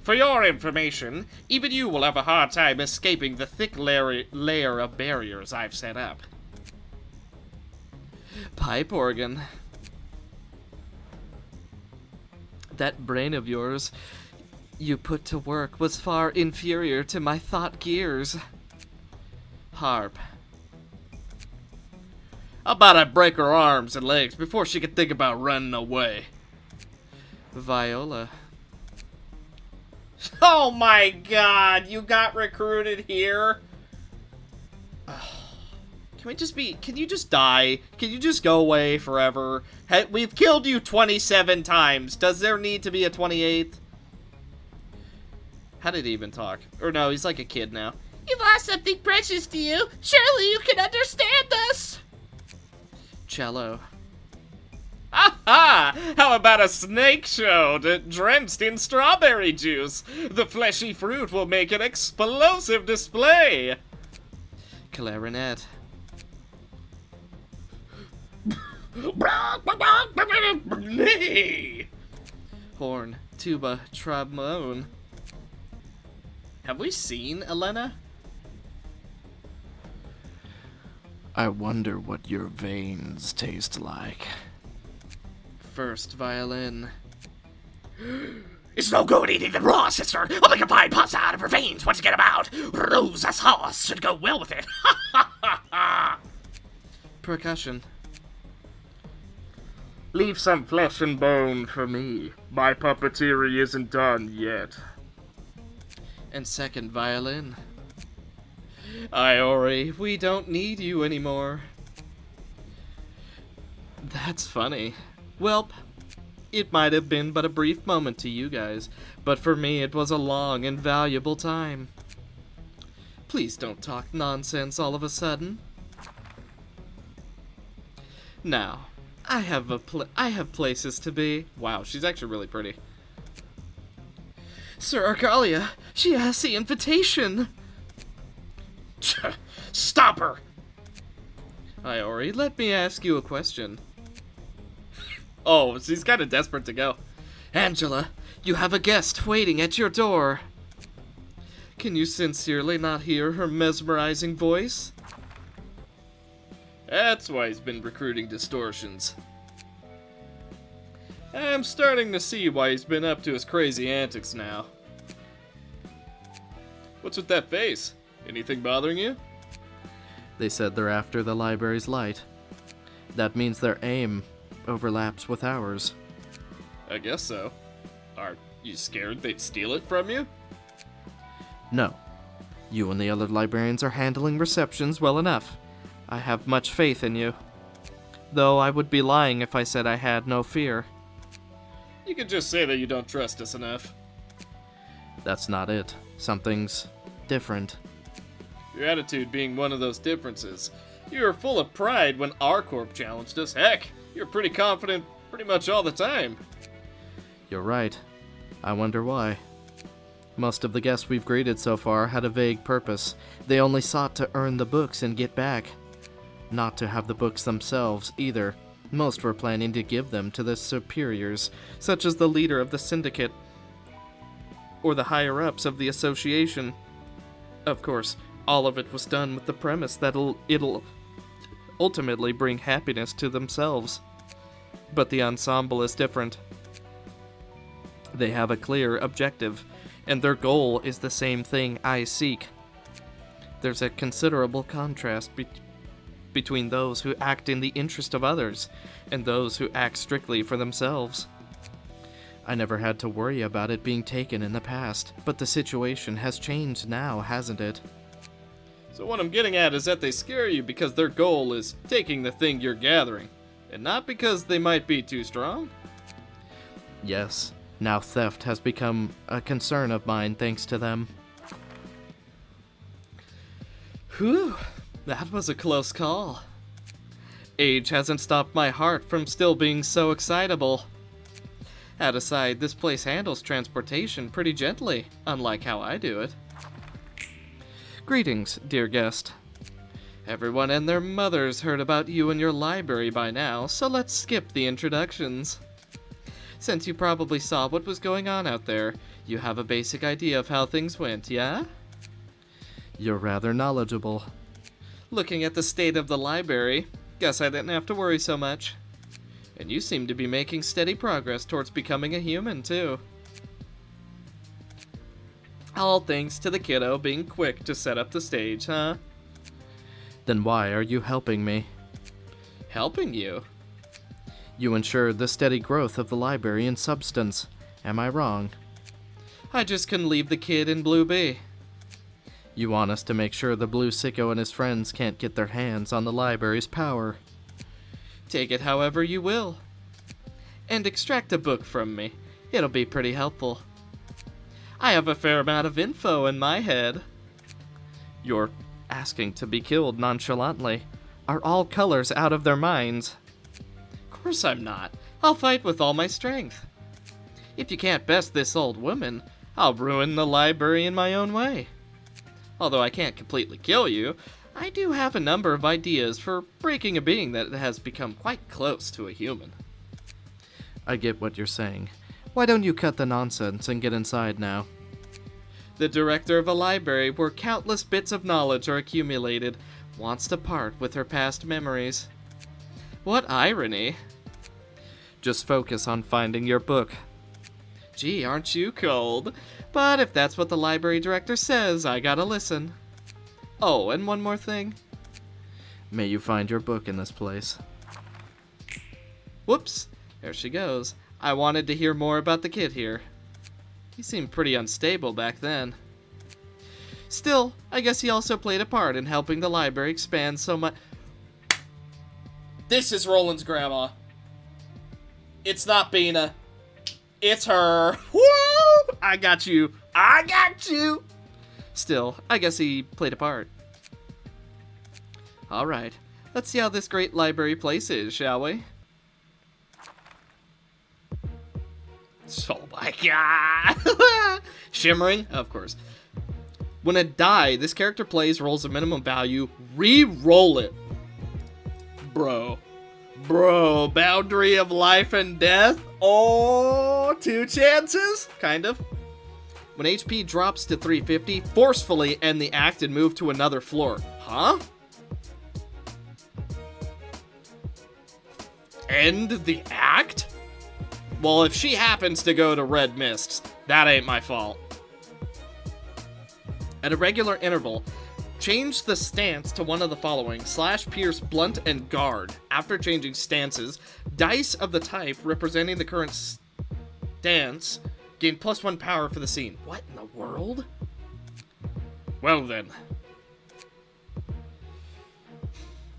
For your information, even you will have a hard time escaping the thick layer of barriers I've set up. Pipe organ. That brain of yours you put to work was far inferior to my thought gears. Harp. How about I break her arms and legs before she can think about running away? Viola. Oh my god, you got recruited here? Can you just die? Can you just go away forever? We've killed you 27 times. Does there need to be a 28th? How did he even talk? Or no, he's like a kid now. You've lost something precious to you. Surely you can understand us. Cello. Aha! How about a snake show drenched in strawberry juice? The fleshy fruit will make an explosive display. Clarinet. Horn, tuba, trombone. Have we seen Elena? I wonder what your veins taste like. First violin. It's no good eating them raw, sister. I'll make a fine pasta out of her veins once you get them out. Rosa sauce should go well with it. Percussion. Leave some flesh and bone for me. My puppeteering isn't done yet. And second violin. Iori, we don't need you anymore. That's funny. Welp, it might have been but a brief moment to you guys, but for me it was a long and valuable time. Please don't talk nonsense all of a sudden. Now, I have places to be. Wow, she's actually really pretty. Sir Argalia, she has the invitation. Stop her! Iori, let me ask you a question. Oh, she's kind of desperate to go. Angela, you have a guest waiting at your door. Can you sincerely not hear her mesmerizing voice? That's why he's been recruiting distortions. I'm starting to see why he's been up to his crazy antics now. What's with that face? Anything bothering you? They said they're after the library's light. That means their aim overlaps with ours. I guess so. Are you scared they'd steal it from you? No. You and the other librarians are handling receptions well enough. I have much faith in you. Though I would be lying if I said I had no fear. You could just say that you don't trust us enough. That's not it. Something's different. Your attitude being one of those differences. You were full of pride when our corp challenged us. Heck, you're pretty confident pretty much all the time. You're right. I wonder why. Most of the guests we've greeted so far had a vague purpose. They only sought to earn the books and get back. Not to have the books themselves, either. Most were planning to give them to their superiors, such as the leader of the syndicate, or the higher-ups of the association. Of course, all of it was done with the premise that it'll ultimately bring happiness to themselves. But the ensemble is different. They have a clear objective, and their goal is the same thing I seek. There's a considerable contrast between those who act in the interest of others and those who act strictly for themselves. I never had to worry about it being taken in the past, but the situation has changed now, hasn't it? So what I'm getting at is that they scare you because their goal is taking the thing you're gathering, and not because they might be too strong? Yes, now theft has become a concern of mine thanks to them. Whew, that was a close call. Age hasn't stopped my heart from still being so excitable. That aside, this place handles transportation pretty gently, unlike how I do it. Greetings, dear guest. Everyone and their mothers heard about you and your library by now, so let's skip the introductions. Since you probably saw what was going on out there, you have a basic idea of how things went, yeah? You're rather knowledgeable. Looking at the state of the library, guess I didn't have to worry so much. And you seem to be making steady progress towards becoming a human, too. All thanks to the kiddo being quick to set up the stage, huh? Then why are you helping me? Helping you? You ensure the steady growth of the library in substance. Am I wrong? I just couldn't leave the kid in Blue Bee. You want us to make sure the Blue Sicko and his friends can't get their hands on the library's power. Take it however you will. And extract a book from me. It'll be pretty helpful. I have a fair amount of info in my head. You're asking to be killed nonchalantly. Are all colors out of their minds? Of course I'm not. I'll fight with all my strength. If you can't best this old woman, I'll ruin the library in my own way. Although I can't completely kill you, I do have a number of ideas for breaking a being that has become quite close to a human. I get what you're saying. Why don't you cut the nonsense and get inside now? The director of a library where countless bits of knowledge are accumulated wants to part with her past memories. What irony. Just focus on finding your book. Gee, aren't you cold? But if that's what the library director says, I gotta listen. Oh, and one more thing. May you find your book in this place. Whoops, there she goes. I wanted to hear more about the kid here. He seemed pretty unstable back then. Still, I guess he also played a part in helping the library expand so much. This is Roland's grandma. It's not Bina. It's her. Woo! I got you. I got you. Still, I guess he played a part. Alright, let's see how this great library place is, shall we? Oh my god! Shimmering? Of course. When a die this character plays rolls a minimum value, re-roll it. Bro, boundary of life and death? Oh, 2 chances? Kind of. When HP drops to 350, forcefully end the act and move to another floor. Huh? End the act? Well, if she happens to go to Red Mists, that ain't my fault. At a regular interval, change the stance to one of the following: slash, pierce, blunt, and guard. After changing stances, dice of the type representing the current stance gain +1 power for the scene. What in the world? Well then.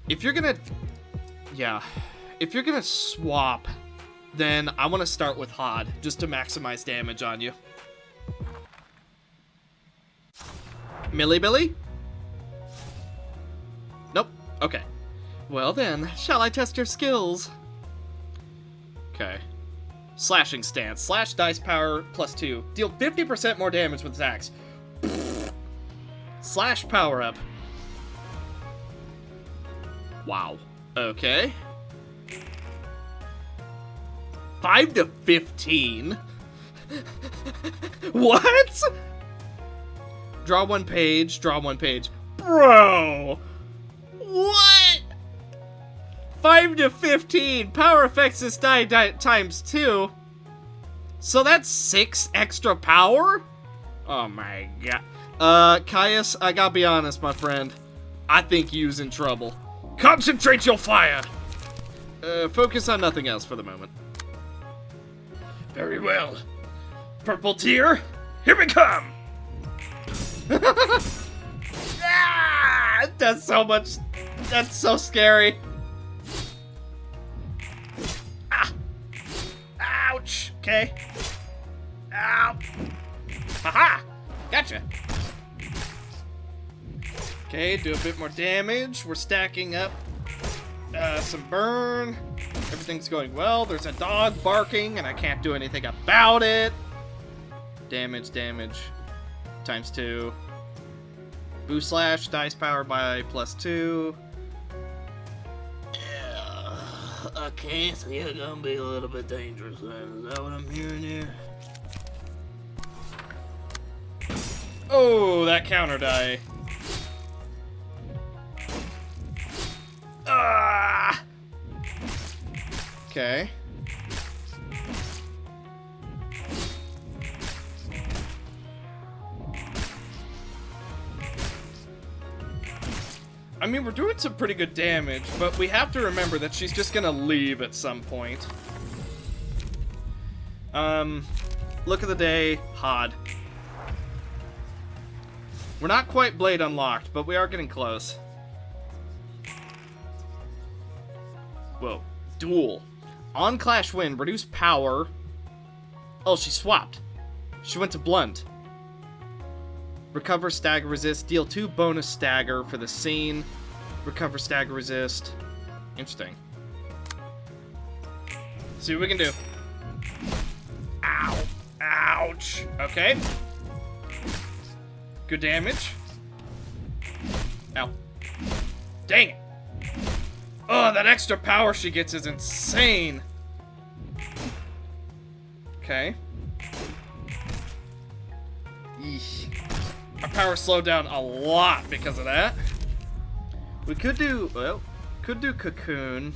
If you're gonna swap, then I want to start with Hod, just to maximize damage on you. Millie Billy? Nope. Okay. Well then, shall I test your skills? Okay. Slashing stance. Slash dice power +2. Deal 50% more damage with attacks. Slash power up. Wow. Okay. 5 to 15? What? Draw 1 page, draw 1 page. Bro! What? 5 to 15. Power effects this die times 2. So that's 6 extra power? Oh my god. Caius, I gotta be honest, my friend. I think you's in trouble. Concentrate your fire! Focus on nothing else for the moment. Very well. Purple tier, here we come! Ah, that's so much. That's so scary. Ah. Ouch. Okay. Ow. Haha. Gotcha. Okay, do a bit more damage. We're stacking up some burn. Everything's going well. There's a dog barking, and I can't do anything about it. Damage. Times 2. Boost slash, dice power by +2. Yeah. Okay, so you're gonna be a little bit dangerous then. Is that what I'm hearing here? Oh, that counter die. Ah! Okay. I mean, we're doing some pretty good damage, but we have to remember that she's just gonna leave at some point. Look of the day, Hod. We're not quite Blade unlocked, but we are getting close. Whoa. Duel. On Clash Win, reduce power. Oh, she swapped. She went to Blunt. Recover stagger resist. Deal 2 bonus stagger for the scene. Recover stagger resist. Interesting. See what we can do. Ow. Ouch. Okay. Good damage. Ow. Dang it. Oh, that extra power she gets is insane. Okay. Eesh. Our power slowed down a lot because of that. We could do, well, could do Cocoon.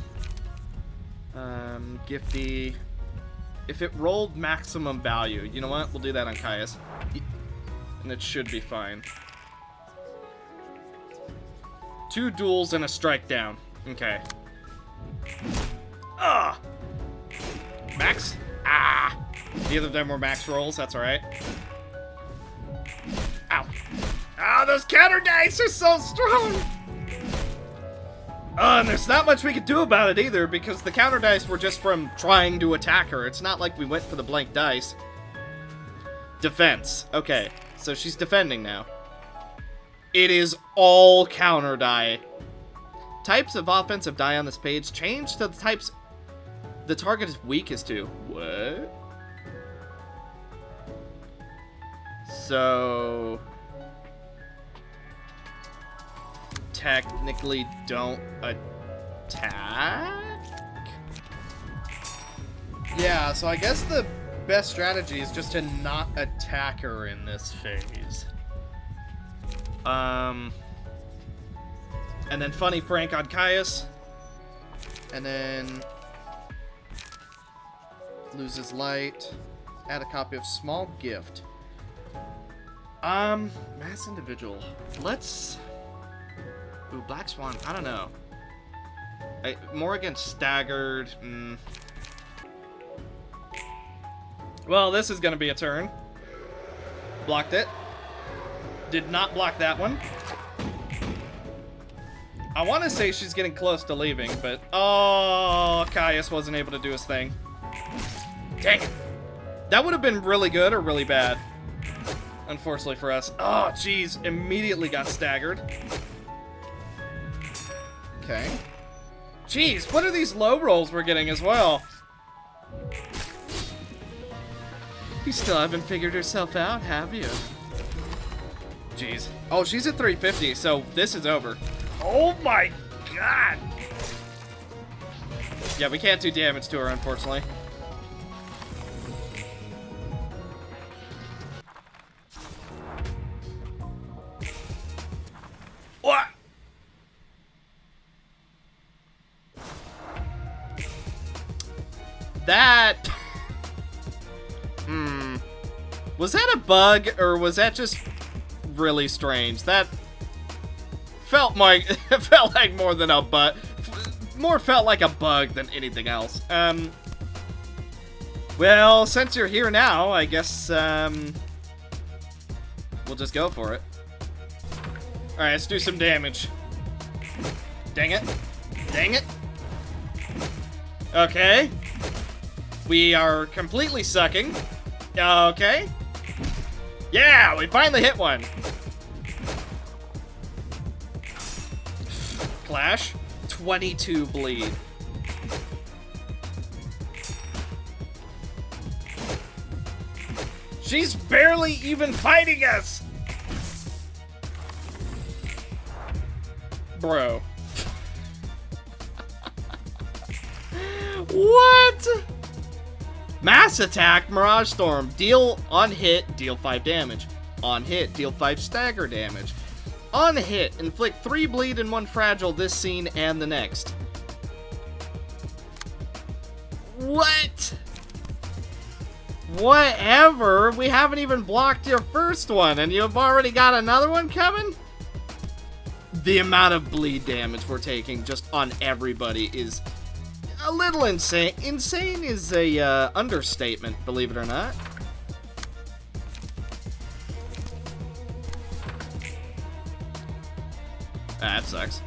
Gifty. If it rolled maximum value, you know what? We'll do that on Caius. And it should be fine. 2 duels and a strike down. Okay. Ah! Max? Ah! Neither of them were max rolls, that's alright. Ow. Ah, those counter dice are so strong! And there's not much we could do about it either, because the counter dice were just from trying to attack her. It's not like we went for the blank dice. Defense. Okay, so she's defending now. It is all counter die. Types of offensive die on this page change to the types the target is weakest to. What? So... technically don't attack? Yeah, so I guess the best strategy is just to not attack her in this phase. And then funny prank on Caius. And then loses light. Add a copy of small gift. Mass individual. Let's... Ooh, Black Swan. I don't know. More against staggered. Well, this is gonna be a turn. Blocked it. Did not block that one. I want to say she's getting close to leaving, but... Oh, Caius wasn't able to do his thing. Dang it. That would have been really good or really bad. Unfortunately for us. Oh, jeez. Immediately got staggered. Okay. Jeez, what are these low rolls we're getting as well? You still haven't figured herself out, have you? Jeez. Oh, she's at 350, so this is over. Oh my god! Yeah, we can't do damage to her, unfortunately. What? That... Was that a bug, or was that just really strange? That felt like, it felt like more than a bug. More felt like a bug than anything else. Well, since you're here now, I guess, we'll just go for it. Alright, let's do some damage. Dang it. Dang it. Okay. We are completely sucking. Okay. Yeah, we finally hit one. Clash. 22 bleed. She's barely even fighting us! Bro. What? Mass attack, Mirage Storm. Deal on hit, deal 5 damage. On hit, deal 5 stagger damage. On hit, inflict 3 bleed and 1 fragile this scene and the next. What? Whatever. We haven't even blocked your first one, and you've already got another one coming? The amount of bleed damage we're taking just on everybody is a little insane. Insane is a understatement, believe it or not. That sucks.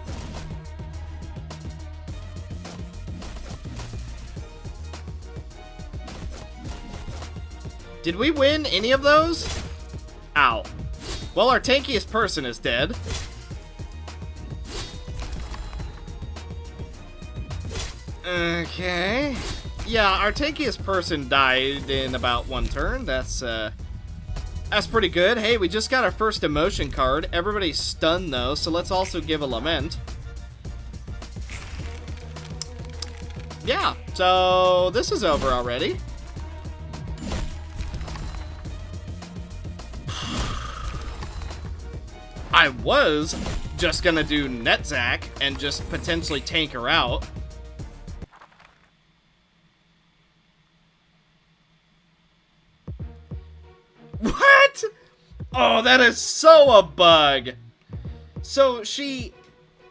Did we win any of those? Ow. Well, our tankiest person is dead. Okay. Yeah, our tankiest person died in about 1 turn. That's pretty good. Hey, we just got our first emotion card. Everybody's stunned, though, so let's also give a lament. Yeah, so this is over already. I was just gonna do Netzach and just potentially tank her out. What? Oh, that is so a bug. So she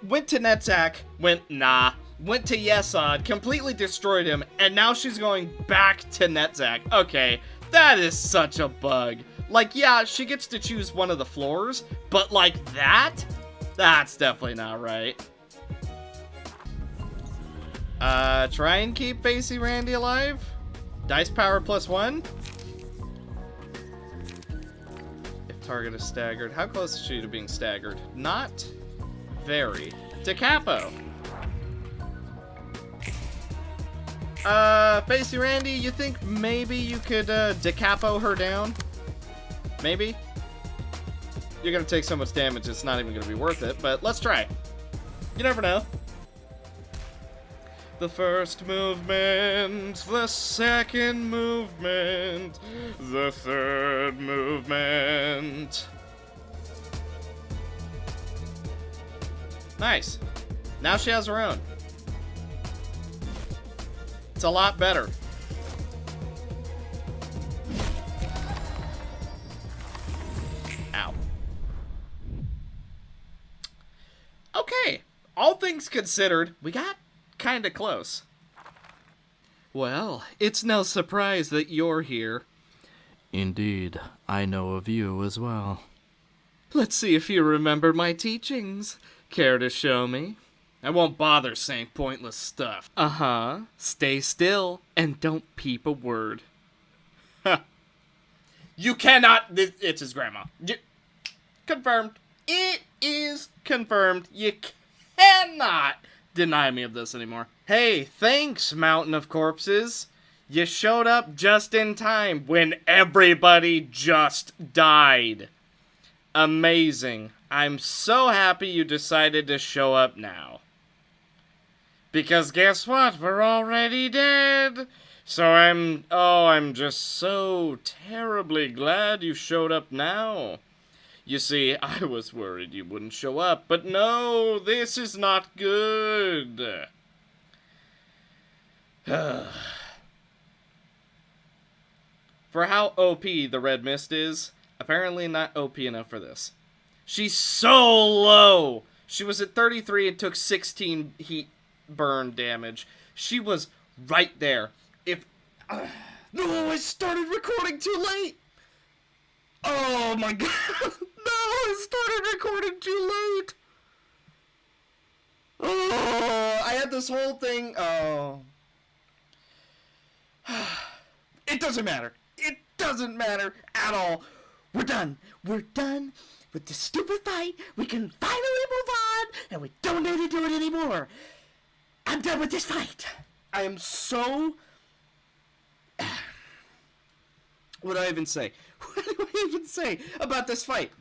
went to Netzach, went nah, went to Yesod, completely destroyed him, and now she's going back to Netzach. Okay, that is such a bug. Like, yeah, she gets to choose one of the floors, but like that? That's definitely not right. Try and keep Facey Randy alive. Dice power +1. If target is staggered. How close is she to being staggered? Not very. DeCapo. Facey Randy, you think maybe you could, DeCapo her down? Maybe? You're gonna take so much damage, it's not even gonna be worth it, but let's try. You never know. The first movement, the second movement, the third movement. Nice. Now she has her own. It's a lot better. Ow. Okay, all things considered, we got kinda close. Well, it's no surprise that you're here. Indeed, I know of you as well. Let's see if you remember my teachings. Care to show me? I won't bother saying pointless stuff. Uh-huh. Stay still and don't peep a word. Huh. You cannot... It's his grandma. Confirmed. It is confirmed. You cannot deny me of this anymore. Hey, thanks, Mountain of Corpses. You showed up just in time when everybody just died. Amazing. I'm so happy you decided to show up now. Because guess what? We're already dead. So I'm just so terribly glad you showed up now. You see, I was worried you wouldn't show up, but no, this is not good. For how OP the Red Mist is, apparently not OP enough for this. She's so low! She was at 33 and took 16 heat burn damage. She was right there. No, I started recording too late! Oh my god! No, I started recording too late! Oh, I had this whole thing. Oh. It doesn't matter. It doesn't matter at all. We're done. We're done with this stupid fight. We can finally move on, and we don't need to do it anymore. I'm done with this fight. I am so... What do I even say? What do I even say about this fight?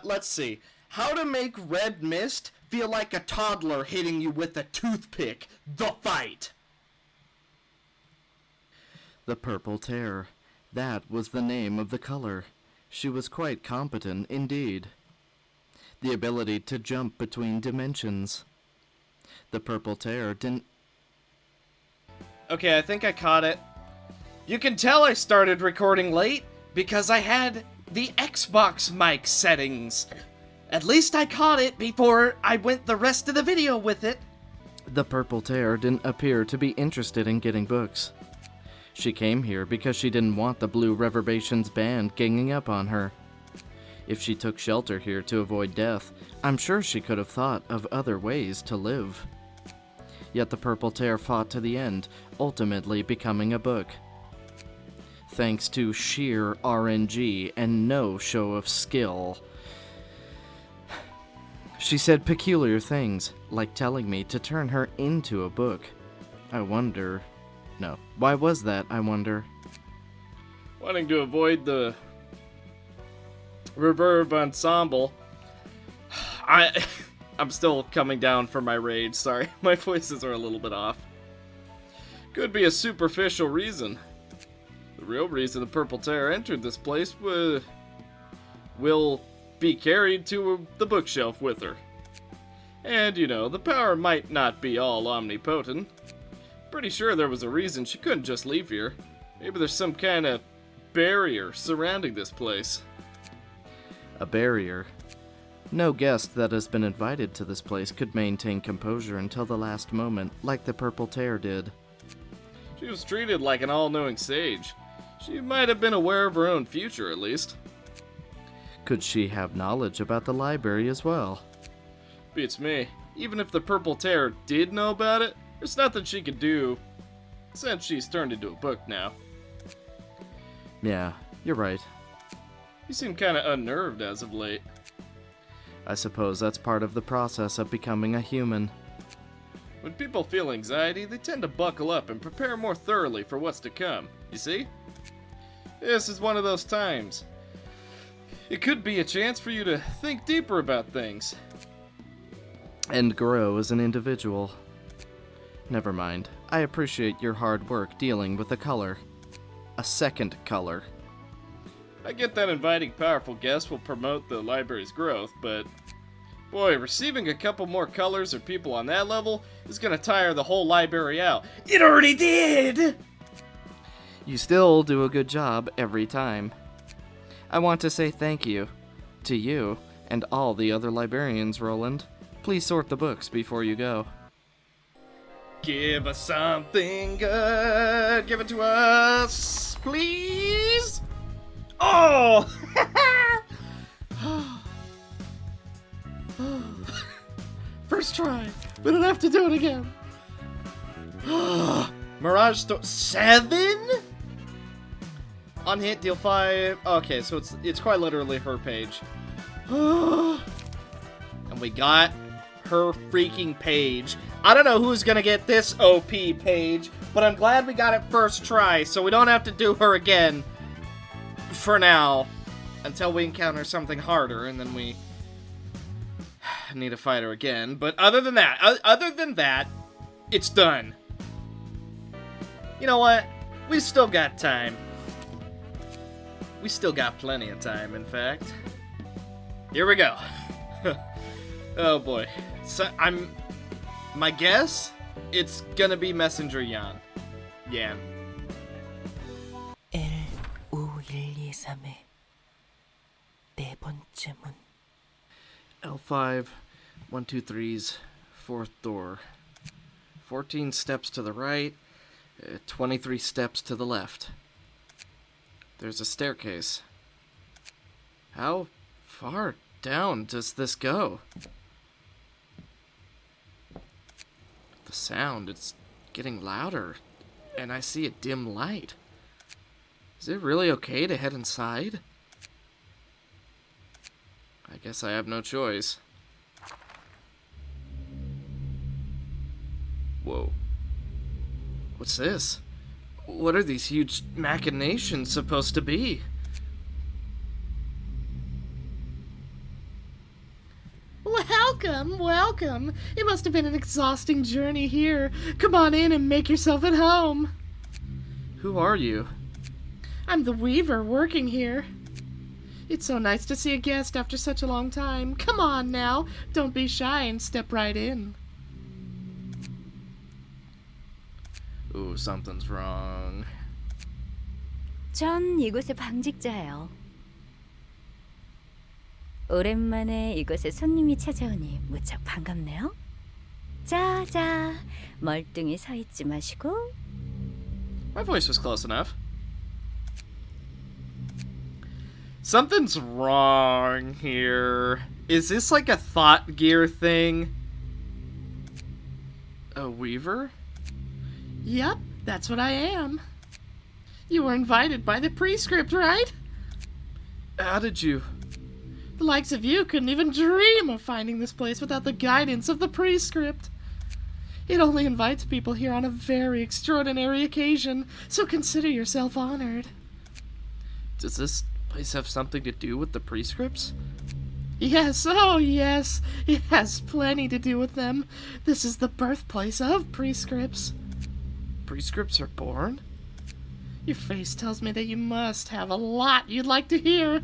Let's see. How to make Red Mist feel like a toddler hitting you with a toothpick. The fight. The Purple Tear. That was the name of the color. She was quite competent indeed. The ability to jump between dimensions. The Purple Tear didn't... Okay, I think I caught it. You can tell I started recording late because I had the Xbox mic settings. At least I caught it before I went the rest of the video with it. The Purple Tear didn't appear to be interested in getting books. She came here because she didn't want the Blue Reverberations band ganging up on her. If she took shelter here to avoid death, I'm sure she could have thought of other ways to live. Yet the Purple Tear fought to the end, ultimately becoming a book. Thanks to sheer RNG and no show of skill. She said peculiar things, like telling me to turn her into a book. I wonder... No. Why was that, I wonder? Wanting to avoid the reverb ensemble. I'm still coming down from my rage, sorry. My voices are a little bit off. Could be a superficial reason. The real reason the Purple Tear entered this place will be carried to the bookshelf with her. And, you know, the power might not be all omnipotent. Pretty sure there was a reason she couldn't just leave here. Maybe there's some kind of barrier surrounding this place. A barrier. No guest that has been invited to this place could maintain composure until the last moment, like the Purple Tear did. She was treated like an all-knowing sage. She might have been aware of her own future, at least. Could she have knowledge about the library as well? Beats me. Even if the Purple Tear did know about it, there's nothing she could do, since she's turned into a book now. Yeah, you're right. You seem kinda unnerved as of late. I suppose that's part of the process of becoming a human. When people feel anxiety, they tend to buckle up and prepare more thoroughly for what's to come, you see? This is one of those times. It could be a chance for you to think deeper about things. And grow as an individual. Never mind. I appreciate your hard work dealing with a color. A second color. I get that inviting powerful guests will promote the library's growth, but... boy, receiving a couple more colors or people on that level is gonna tire the whole library out. It already did! You still do a good job every time. I want to say thank you. To you, and all the other librarians, Roland. Please sort the books before you go. Give us something good. Give it to us, please. Oh! First try. We don't have to do it again. Mirage Store 7? On hit, deal 5. Okay, so it's quite literally her page. And we got her freaking page. I don't know who's gonna get this OP page, but I'm glad we got it first try, so we don't have to do her again. For now. Until we encounter something harder, and then we need to fight her again. But other than that, it's done. You know what? We still got time. We still got plenty of time, in fact. Here we go. Oh boy. So my guess, it's gonna be Messenger Yan. 제3의 네 번째 문. L5, 123's fourth door. 14 steps to the right, 23 steps to the left. There's a staircase. How far down does this go? The sound, it's getting louder, and I see a dim light. Is it really okay to head inside? I guess I have no choice. Whoa. What's this? What are these huge machinations supposed to be? Welcome, welcome. It must have been an exhausting journey here. Come on in and make yourself at home. Who are you? I'm the weaver working here. It's so nice to see a guest after such a long time. Come on now, don't be shy and step right in. Ooh, something's wrong. 전 이곳의 방직자예요. 오랜만에 이곳에 손님이 찾아오니 무척 반갑네요. 자자, 멀뚱히 서 있지 마시고. My voice was close enough. Something's wrong here. Is this like a thought gear thing? A weaver? Yep, that's what I am. You were invited by the prescript, right? How did you... The likes of you couldn't even dream of finding this place without the guidance of the prescript. It only invites people here on a very extraordinary occasion, so consider yourself honored. Does this place have something to do with the prescripts? Yes, oh yes, it has plenty to do with them. This is the birthplace of prescripts. Prescripts are born? Your face tells me that you must have a lot you'd like to hear.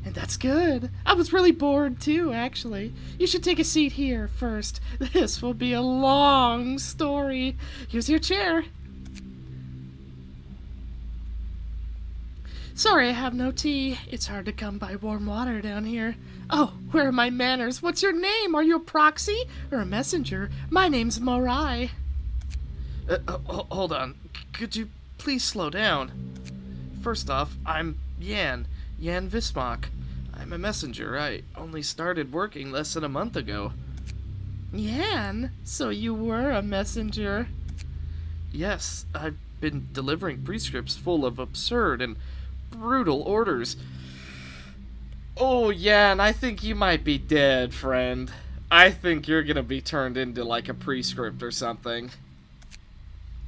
And that's good. I was really bored too, actually. You should take a seat here first. This will be a long story. Here's your chair. Sorry I have no tea. It's hard to come by warm water down here. Oh, where are my manners? What's your name? Are you a proxy or a messenger? My name's Morai. Hold on. Could you please slow down? First off, I'm Yan Vismach. I'm a messenger. I only started working less than a month ago. Yan? So you were a messenger? Yes, I've been delivering prescripts full of absurd and brutal orders. Oh, Yan, I think you might be dead, friend. I think you're gonna be turned into like a prescript or something.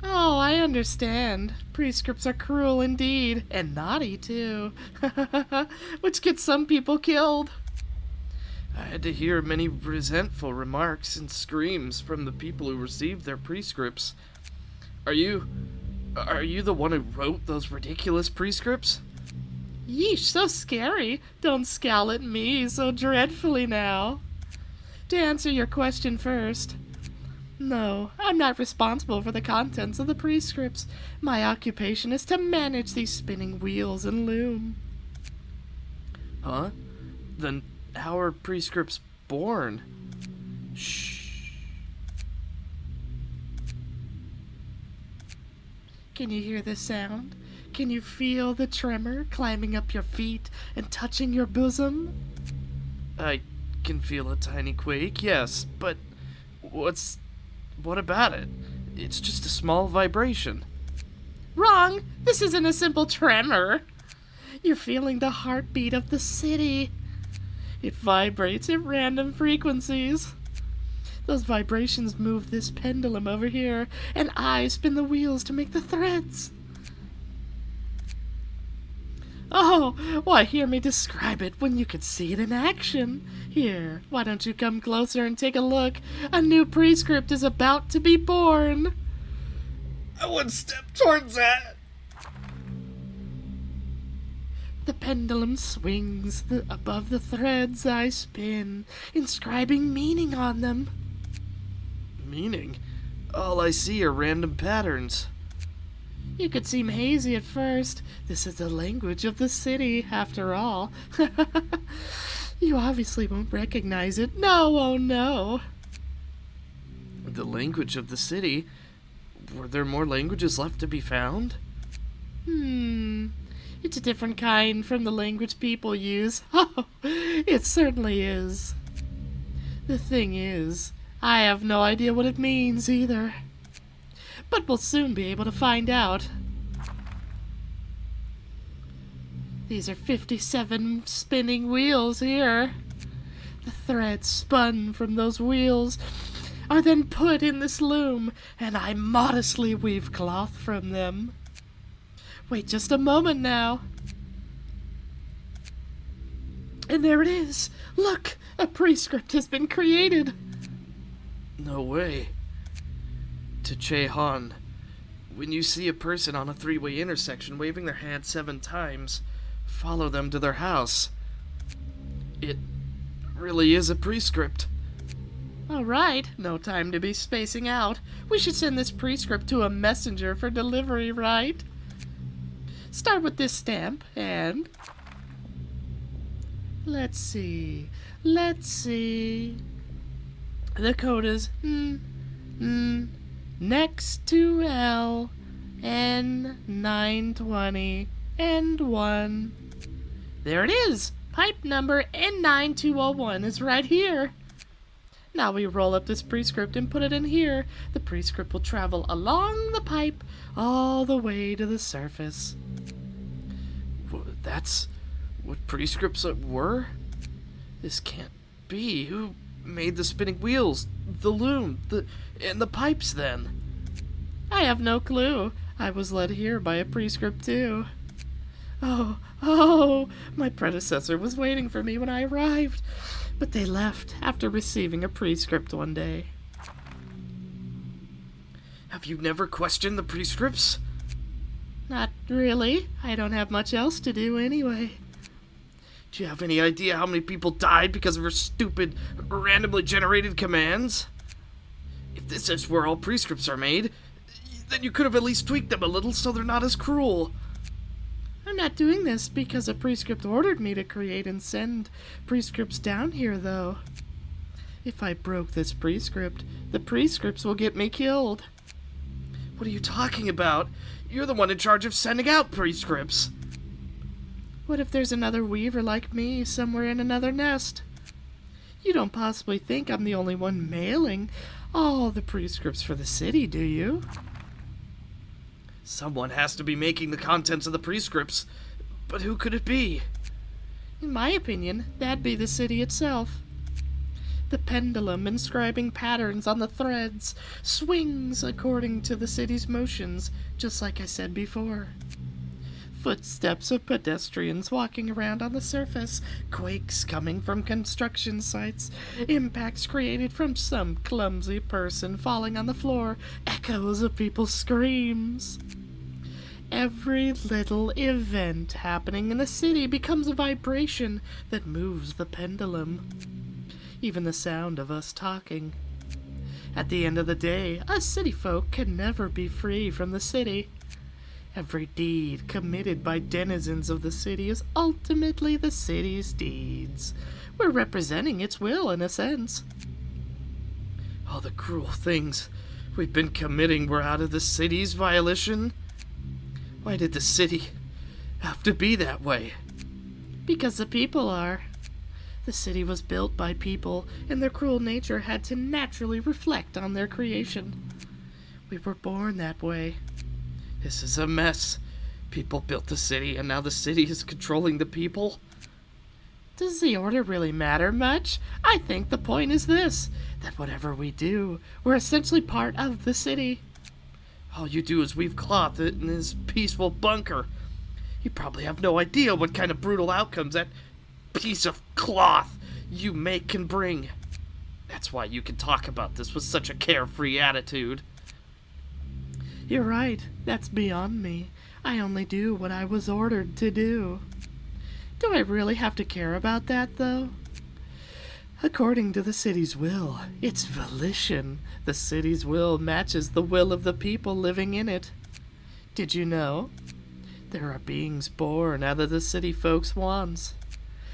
Oh, I understand. Prescripts are cruel indeed, and naughty too, which gets some people killed. I had to hear many resentful remarks and screams from the people who received their prescripts. Are you the one who wrote those ridiculous prescripts? Yeesh, so scary. Don't scowl at me so dreadfully now. To answer your question first, no, I'm not responsible for the contents of the prescripts. My occupation is to manage these spinning wheels and loom. Huh? Then how are prescripts born? Shh. Can you hear the sound? Can you feel the tremor climbing up your feet and touching your bosom? I can feel a tiny quake, yes, but what about it? It's just a small vibration. Wrong! This isn't a simple tremor. You're feeling the heartbeat of the city. It vibrates at random frequencies. Those vibrations move this pendulum over here, and I spin the wheels to make the threads. Oh, why hear me describe it when you can see it in action? Here, why don't you come closer and take a look? A new prescript is about to be born. I wouldn't step towards that. The pendulum swings above the threads I spin, inscribing meaning on them. Meaning? All I see are random patterns. You could seem hazy at first. This is the language of the city, after all. You obviously won't recognize it. No, oh no. The language of the city? Were there more languages left to be found? It's a different kind from the language people use. Oh, it certainly is. The thing is, I have no idea what it means either. But we'll soon be able to find out. These are 57 spinning wheels here. The threads spun from those wheels are then put in this loom, and I modestly weave cloth from them. Wait just a moment now. And there it is. Look, a prescript has been created. No way. To Che-Han, when you see a person on a three-way intersection waving their hand 7 times, follow them to their house. It really is a prescript. All right, no time to be spacing out. We should send this prescript to a messenger for delivery, right? Start with this stamp, and... Let's see. The code is next to L, N 920 and 1. There it is. Pipe number N9201 is right here. Now we roll up this prescript and put it in here. The prescript will travel along the pipe all the way to the surface. That's what prescripts were? This can't be. Who made the spinning wheels, the loom, and the pipes then? I have no clue. I was led here by a prescript too. Oh, my predecessor was waiting for me when I arrived, but they left after receiving a prescript one day. Have you never questioned the prescripts? Not really. I don't have much else to do anyway. Do you have any idea how many people died because of her stupid, randomly generated commands? If this is where all prescripts are made, then you could have at least tweaked them a little so they're not as cruel. I'm not doing this because a prescript ordered me to create and send prescripts down here, though. If I broke this prescript, the prescripts will get me killed. What are you talking about? You're the one in charge of sending out prescripts. What if there's another weaver like me somewhere in another nest? You don't possibly think I'm the only one mailing all the prescripts for the city, do you? Someone has to be making the contents of the prescripts, but who could it be? In my opinion, that'd be the city itself. The pendulum inscribing patterns on the threads swings according to the city's motions, just like I said before. Footsteps of pedestrians walking around on the surface, quakes coming from construction sites, impacts created from some clumsy person falling on the floor, echoes of people's screams. Every little event happening in the city becomes a vibration that moves the pendulum. Even the sound of us talking. At the end of the day, us city folk can never be free from the city. Every deed committed by denizens of the city is ultimately the city's deeds. We're representing its will, in a sense. All the cruel things we've been committing were out of the city's violation? Why did the city have to be that way? Because the people are. The city was built by people, and their cruel nature had to naturally reflect on their creation. We were born that way. This is a mess. People built the city, and now the city is controlling the people? Does the order really matter much? I think the point is this, that whatever we do, we're essentially part of the city. All you do is weave cloth in this peaceful bunker. You probably have no idea what kind of brutal outcomes that piece of cloth you make can bring. That's why you can talk about this with such a carefree attitude. You're right. That's beyond me. I only do what I was ordered to do. Do I really have to care about that, though? According to the city's will, it's volition. The city's will matches the will of the people living in it. Did you know? There are beings born out of the city folks' wants.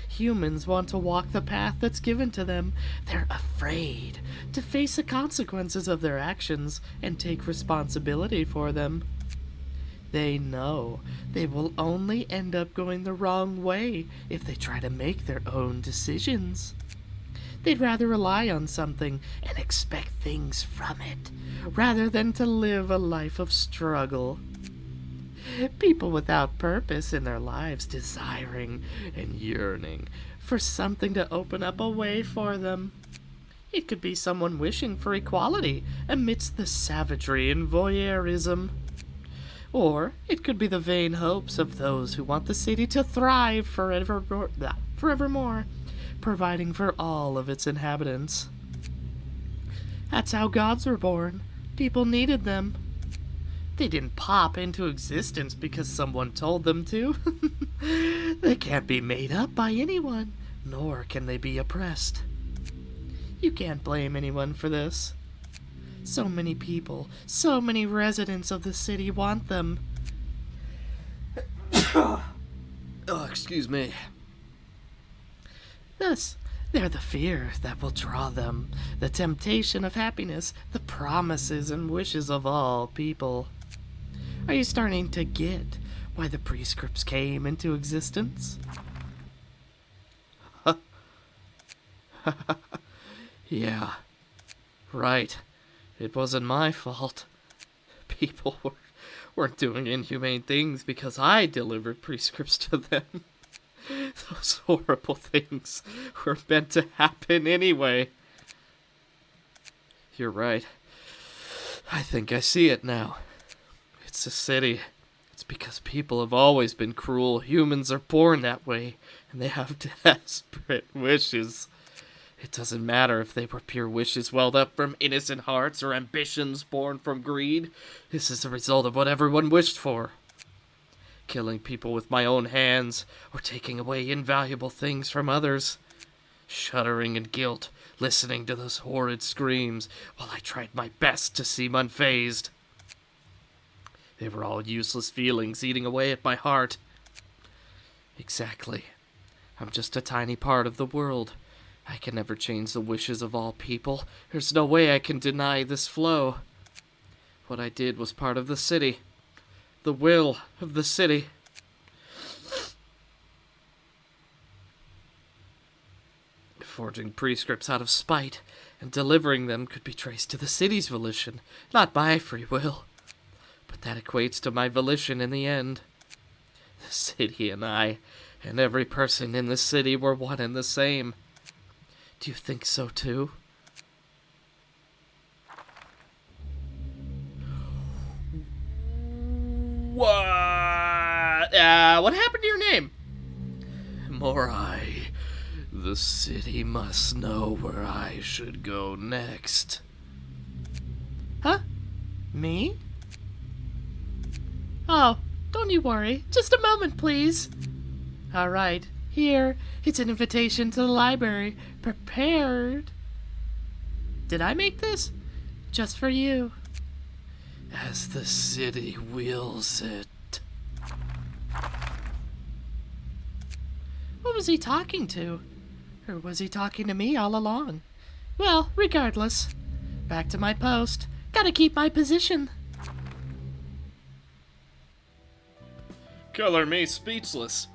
Humans want to walk the path that's given to them. They're afraid to face the consequences of their actions and take responsibility for them. They know they will only end up going the wrong way if they try to make their own decisions. They'd rather rely on something and expect things from it, rather than to live a life of struggle. People without purpose in their lives, desiring and yearning for something to open up a way for them. It could be someone wishing for equality amidst the savagery and voyeurism. Or it could be the vain hopes of those who want the city to thrive forevermore, providing for all of its inhabitants. That's how gods were born. People needed them. They didn't pop into existence because someone told them to. They can't be made up by anyone, nor can they be oppressed. You can't blame anyone for this. So many people, so many residents of the city want them. Oh, excuse me. Thus, they're the fear that will draw them, the temptation of happiness, the promises and wishes of all people. Are you starting to get why the prescripts came into existence? Yeah, right. It wasn't my fault. People weren't doing inhumane things because I delivered prescripts to them. Those horrible things were meant to happen anyway. You're right. I think I see it now. It's a city. It's because people have always been cruel. Humans are born that way, and they have desperate wishes. It doesn't matter if they were pure wishes welled up from innocent hearts or ambitions born from greed. This is the result of what everyone wished for. Killing people with my own hands, or taking away invaluable things from others. Shuddering in guilt, listening to those horrid screams, while I tried my best to seem unfazed. They were all useless feelings eating away at my heart. Exactly. I'm just a tiny part of the world. I can never change the wishes of all people. There's no way I can deny this flow. What I did was part of the city. The will of the city. Forging prescripts out of spite and delivering them could be traced to the city's volition, not my free will. But that equates to my volition in the end. The city and I, and every person in the city were one and the same. Do you think so too? What happened to your name? Morai. The city must know where I should go next. Huh? Me? Oh, don't you worry. Just a moment, please. All right, here. It's an invitation to the library. Prepared. Did I make this? Just for you. As the city wills it. What was he talking to? Or was he talking to me all along? Well, regardless. Back to my post. Gotta keep my position. Color me speechless.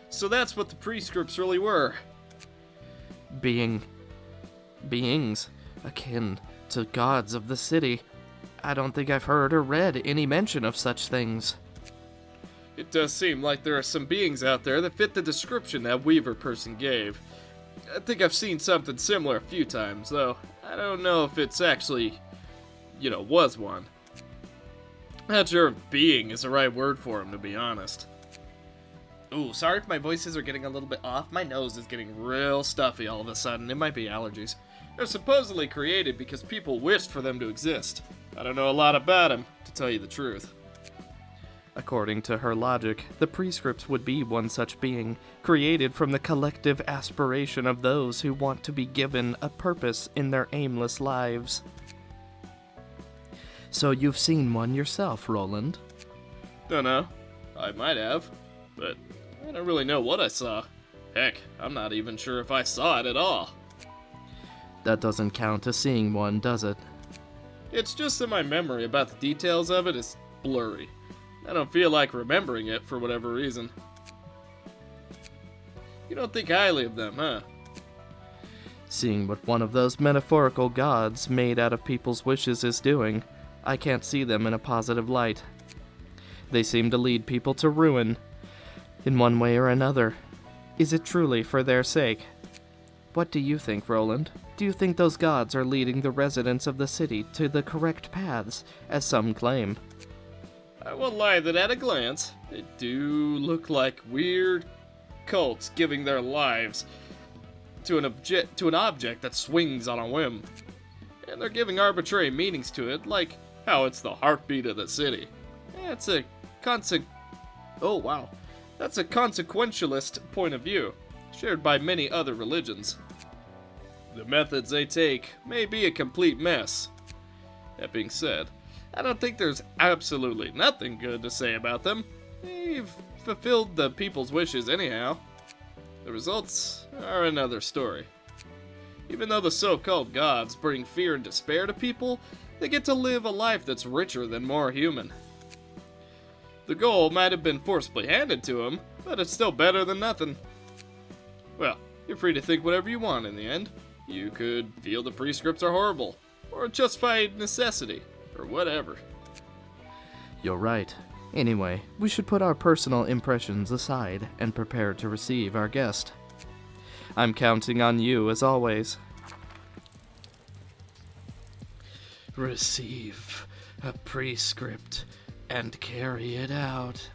So that's what the prescripts really were. Beings akin to gods of the city. I don't think I've heard or read any mention of such things. It does seem like there are some beings out there that fit the description that Weaver person gave. I think I've seen something similar a few times, though I don't know if it's actually, was one. Not sure if being is the right word for him, to be honest. Ooh, sorry if my voices are getting a little bit off. My nose is getting real stuffy all of a sudden. It might be allergies. They're supposedly created because people wished for them to exist. I don't know a lot about them, to tell you the truth. According to her logic, the prescripts would be one such being, created from the collective aspiration of those who want to be given a purpose in their aimless lives. So you've seen one yourself, Roland? Dunno. I might have, but I don't really know what I saw. Heck, I'm not even sure if I saw it at all. That doesn't count as seeing one, does it? It's just that my memory about the details of it is blurry. I don't feel like remembering it for whatever reason. You don't think highly of them, huh? Seeing what one of those metaphorical gods made out of people's wishes is doing, I can't see them in a positive light. They seem to lead people to ruin, in one way or another. Is it truly for their sake? What do you think, Roland? Do you think those gods are leading the residents of the city to the correct paths, as some claim? I won't lie that at a glance, they do look like weird cults giving their lives to an object that swings on a whim. And they're giving arbitrary meanings to it, like how it's the heartbeat of the city. That's a consequentialist point of view, shared by many other religions. The methods they take may be a complete mess. That being said, I don't think there's absolutely nothing good to say about them. They've fulfilled the people's wishes anyhow. The results are another story. Even though the so-called gods bring fear and despair to people, they get to live a life that's richer than more human. The goal might have been forcibly handed to them, but it's still better than nothing. Well, you're free to think whatever you want in the end. You could feel the prescripts are horrible, or justified necessity, or whatever. You're right. Anyway, we should put our personal impressions aside and prepare to receive our guest. I'm counting on you as always. Receive a prescript and carry it out.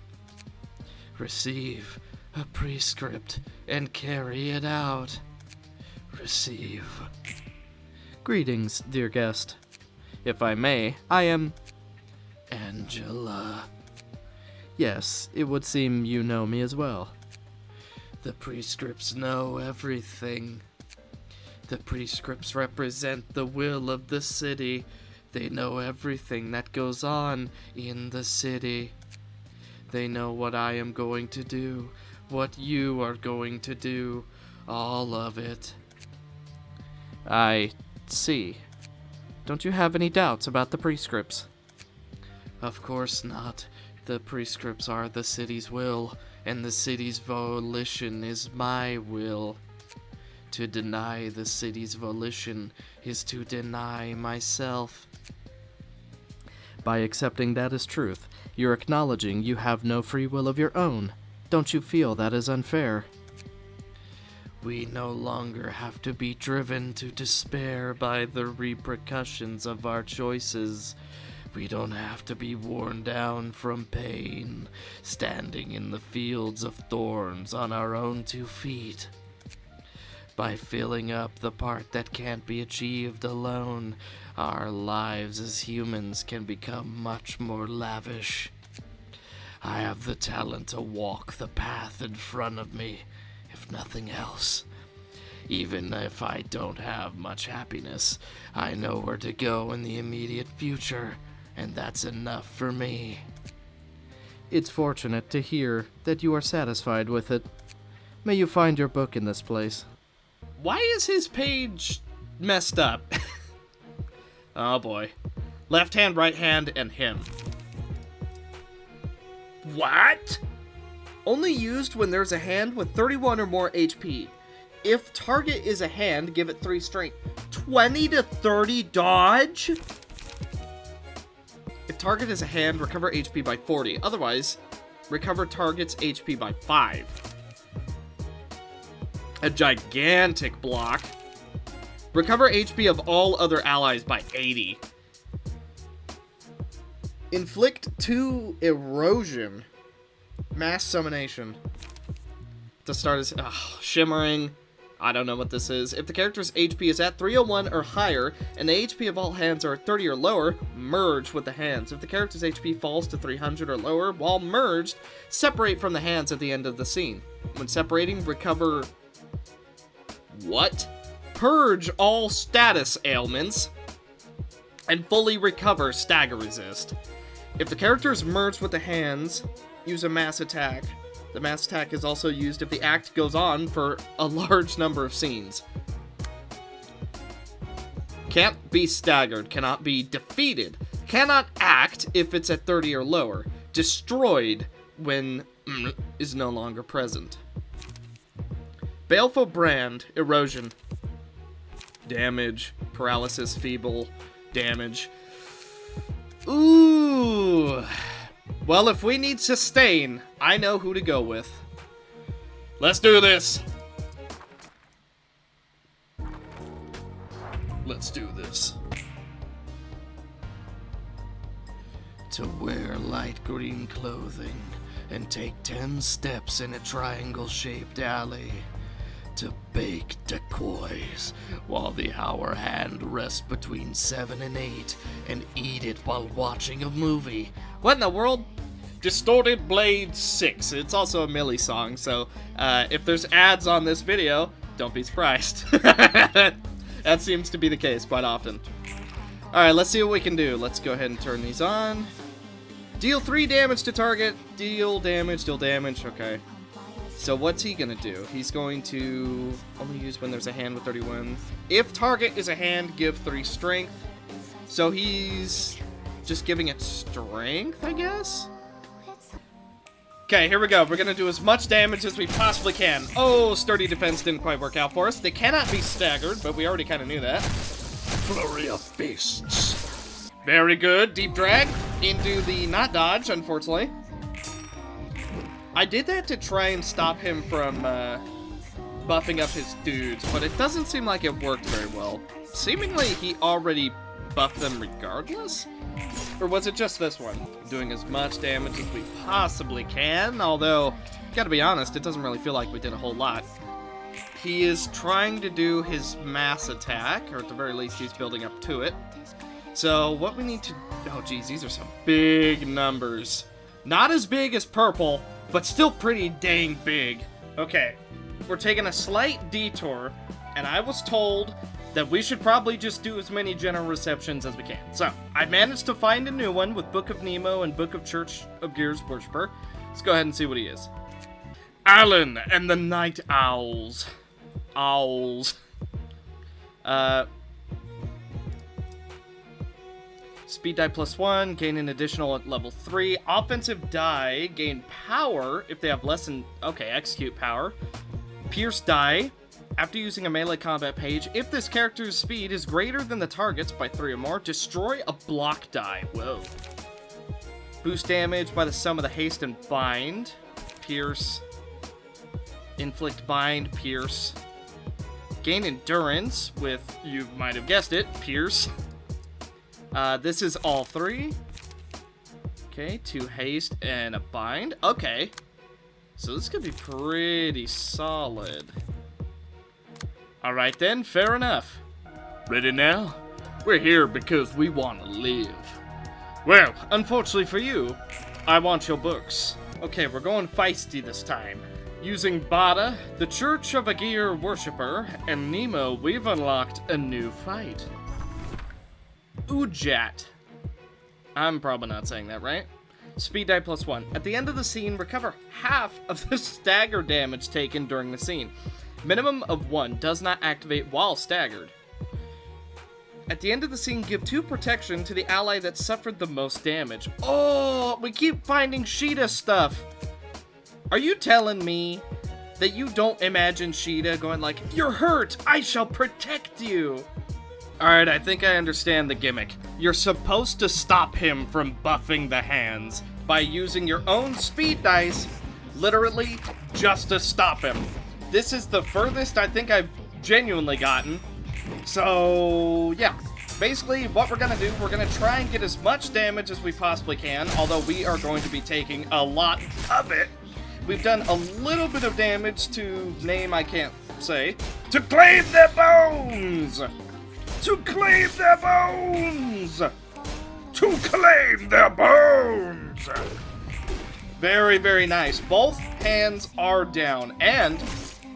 Receive a prescript and carry it out. Receive. Greetings, dear guest. If I may, I am... Angela. Yes, it would seem you know me as well. The prescripts know everything. The prescripts represent the will of the city. They know everything that goes on in the city. They know what I am going to do, what you are going to do, all of it. I see. Don't you have any doubts about the prescripts? Of course not. The prescripts are the city's will, and the city's volition is my will. To deny the city's volition is to deny myself. By accepting that as truth, you're acknowledging you have no free will of your own. Don't you feel that is unfair? We no longer have to be driven to despair by the repercussions of our choices. We don't have to be worn down from pain, standing in the fields of thorns on our own 2 feet. By filling up the part that can't be achieved alone, our lives as humans can become much more lavish. I have the talent to walk the path in front of me, if nothing else. Even if I don't have much happiness, I know where to go in the immediate future, and that's enough for me. It's fortunate to hear that you are satisfied with it. May you find your book in this place. Why is his page messed up? Oh boy. Left hand, right hand, and him. What? Only used when there's a hand with 31 or more HP. If target is a hand, give it 3 strength. 20 to 30 dodge? If target is a hand, recover HP by 40. Otherwise, recover target's HP by 5. A gigantic block. Recover HP of all other allies by 80. Inflict 2 erosion. Mass summonation. To start as shimmering. I don't know what this is. If the character's HP is at 301 or higher, and the HP of all hands are 30 or lower, merge with the hands. If the character's HP falls to 300 or lower, while merged, separate from the hands at the end of the scene. When separating, recover... What? Purge all status ailments, and fully recover stagger resist. If the character is merged with the hands, use a mass attack. The mass attack is also used if the act goes on for a large number of scenes. Can't be staggered, cannot be defeated, cannot act if it's at 30 or lower. Destroyed when is no longer present. Baleful Brand, erosion. Damage, paralysis, feeble, damage. Ooh. Well, if we need sustain, I know who to go with. Let's do this. Let's do this. To wear light green clothing and take 10 steps in a triangle-shaped alley. To bake decoys while the hour hand rests between 7 and 8 and eat it while watching a movie. What in the world? Distorted Blade 6. It's also a Millie song, so if there's ads on this video, don't be surprised. That seems to be the case quite often. Alright, let's see what we can do. Let's go ahead and turn these on. Deal 3 damage to target. Deal damage, okay. So what's he gonna do? He's going to only use when there's a hand with 31. If target is a hand, give 3 strength. So he's just giving it strength, I guess? Okay, here we go. We're gonna do as much damage as we possibly can. Oh, sturdy defense didn't quite work out for us. They cannot be staggered, but we already kind of knew that. Flurry of beasts. Very good. Deep drag into the not dodge, unfortunately. I did that to try and stop him from buffing up his dudes, but it doesn't seem like it worked very well. Seemingly, he already buffed them regardless? Or was it just this one? Doing as much damage as we possibly can, although, gotta be honest, it doesn't really feel like we did a whole lot. He is trying to do his mass attack, or at the very least, he's building up to it. So, what we need to... Oh, geez, these are some big numbers. Not as big as purple, but still pretty dang big. Okay, we're taking a slight detour, and I was told that we should probably just do as many general receptions as we can. So, I managed to find a new one with Book of Nemo and Book of Church of Gears Worshipper. Let's go ahead and see what he is. Alan and the Night Owls. Owls. Speed die +1, gain an additional at level 3. Offensive die, gain power if they have less than... Okay, execute power. Pierce die, after using a melee combat page, if this character's speed is greater than the target's by 3 or more, destroy a block die. Whoa. Boost damage by the sum of the haste and bind. Pierce. Inflict bind, pierce. Gain endurance with, you might have guessed it, pierce. This is all 3. Okay, 2 haste and a bind. Okay. So this could be pretty solid. Alright then, fair enough. Ready now? We're here because we want to live. Well, unfortunately for you, I want your books. Okay, we're going feisty this time. Using Bada, the Church of a Gear Worshipper, and Nemo, we've unlocked a new fight. Ujat. I'm probably not saying that right. Speed die +1. At the end of the scene, recover half of the stagger damage taken during the scene. Minimum of 1 does not activate while staggered. At the end of the scene, give 2 protection to the ally that suffered the most damage. Oh, we keep finding Sheeta stuff. Are you telling me that you don't imagine Sheeta going like, "You're hurt, I shall protect you"? Alright, I think I understand the gimmick. You're supposed to stop him from buffing the hands by using your own speed dice, literally, just to stop him. This is the furthest I think I've genuinely gotten. So, yeah. Basically, what we're gonna do, we're gonna try and get as much damage as we possibly can, although we are going to be taking a lot of it. We've done a little bit of damage to name I can't say. To claim their bones! To claim their bones! To claim their bones! Very, very nice. Both hands are down and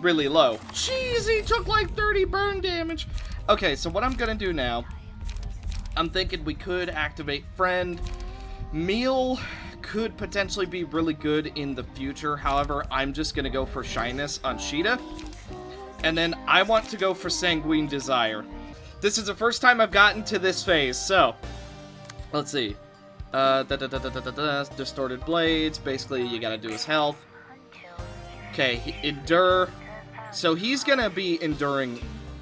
really low. Jeez, he took like 30 burn damage. Okay, so what I'm gonna do now, I'm thinking we could activate Friend, Meal could potentially be really good in the future. However, I'm just going to go for Shyness on Kitteh. And then I want to go for Sanguine Desire. This is the first time I've gotten to this phase, so let's see. Distorted Blades. Basically, you gotta do his health. Okay, Endure. So he's gonna be enduring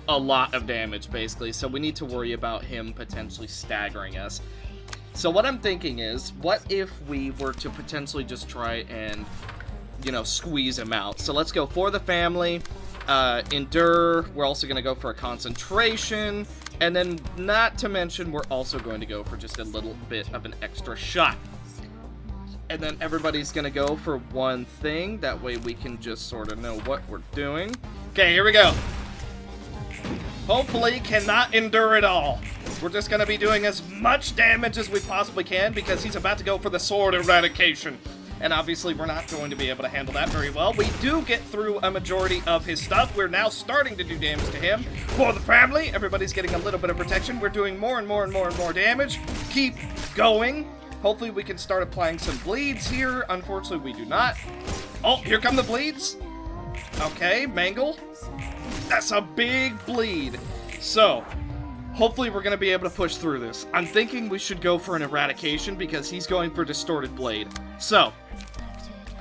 a lot of damage, basically. So we need to worry about him potentially staggering us. So what I'm thinking is, what if we were to potentially just try and, squeeze him out? So let's go for the family. Endure. We're also going to go for a concentration. And then, not to mention, we're also going to go for just a little bit of an extra shot. And then everybody's going to go for one thing. That way we can just sort of know what we're doing. Okay, here we go. Hopefully cannot endure it all. We're just going to be doing as much damage as we possibly can because he's about to go for the sword eradication. And obviously we're not going to be able to handle that very well. We do get through a majority of his stuff. We're now starting to do damage to him. For the family, everybody's getting a little bit of protection. We're doing more and more and more and more damage. Keep going. Hopefully we can start applying some bleeds here. Unfortunately, we do not. Oh, here come the bleeds. Okay, Mangle. That's a big bleed. So, hopefully we're going to be able to push through this. I'm thinking we should go for an eradication because he's going for Distorted Blade. So,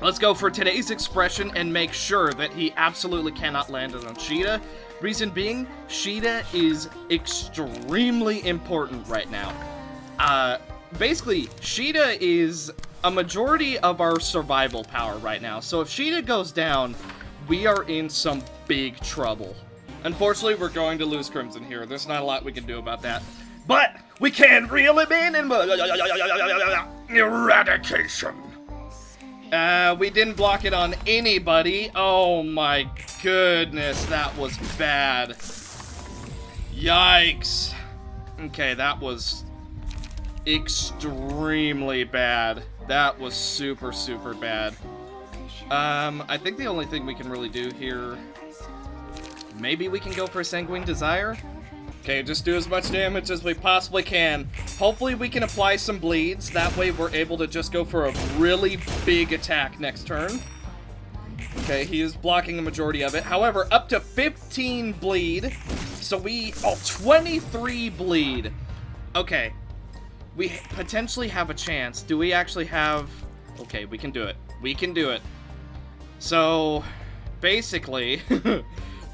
let's go for today's expression and make sure that he absolutely cannot land it on Kitteh. Reason being, Kitteh is extremely important right now. Basically, Kitteh is a majority of our survival power right now. So if Kitteh goes down, we are in some big trouble. Unfortunately, we're going to lose Crimson here. There's not a lot we can do about that. But we can reel him in and eradication. We didn't block it on anybody. Oh my goodness, that was bad. Yikes. Okay, that was extremely bad. That was super, super bad. I think the only thing we can really do here, maybe we can go for a Sanguine Desire. Okay, just do as much damage as we possibly can. Hopefully we can apply some bleeds. That way we're able to just go for a really big attack next turn. Okay, he is blocking the majority of it. However, up to 15 bleed. So 23 bleed. Okay, we potentially have a chance. Do we actually have... Okay, we can do it. We can do it. So, basically,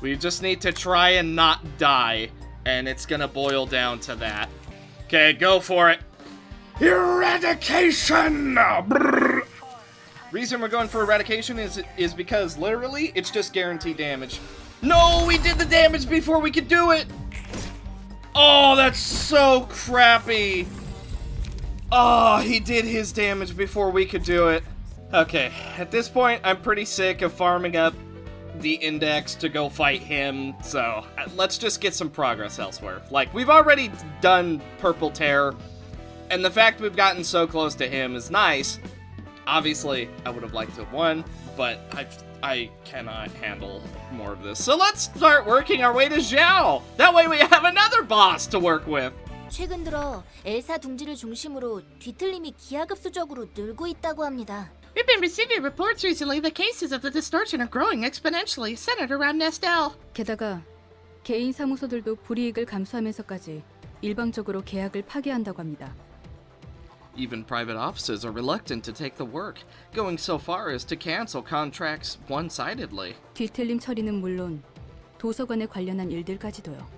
we just need to try and not die. And it's gonna boil down to that. Okay, go for it. Eradication! Brrr. Reason we're going for eradication is because, literally, it's just guaranteed damage. No, we did the damage before we could do it! Oh, that's so crappy. Oh, he did his damage before we could do it. Okay, at this point, I'm pretty sick of farming up the index to go fight him, so let's just get some progress elsewhere. Like, we've already done Purple Tear, and the fact we've gotten so close to him is nice. Obviously, I would have liked to have won, but I cannot handle more of this. So let's start working our way to Zhao! That way we have another boss to work with! 최근 들어 엘사 둥지를 중심으로 뒤틀림이 기하급수적으로 늘고 있다고 합니다. We've been receiving reports recently that cases of the distortion are growing exponentially, centered around Nestel. 게다가 개인 사무소들도 불이익을 감수하면서까지 일방적으로 계약을 파기한다고 합니다. Even private offices are reluctant to take the work, going so far as to cancel contracts one-sidedly. 뒤틀림 처리는 물론 도서관에 관련한 일들까지도요.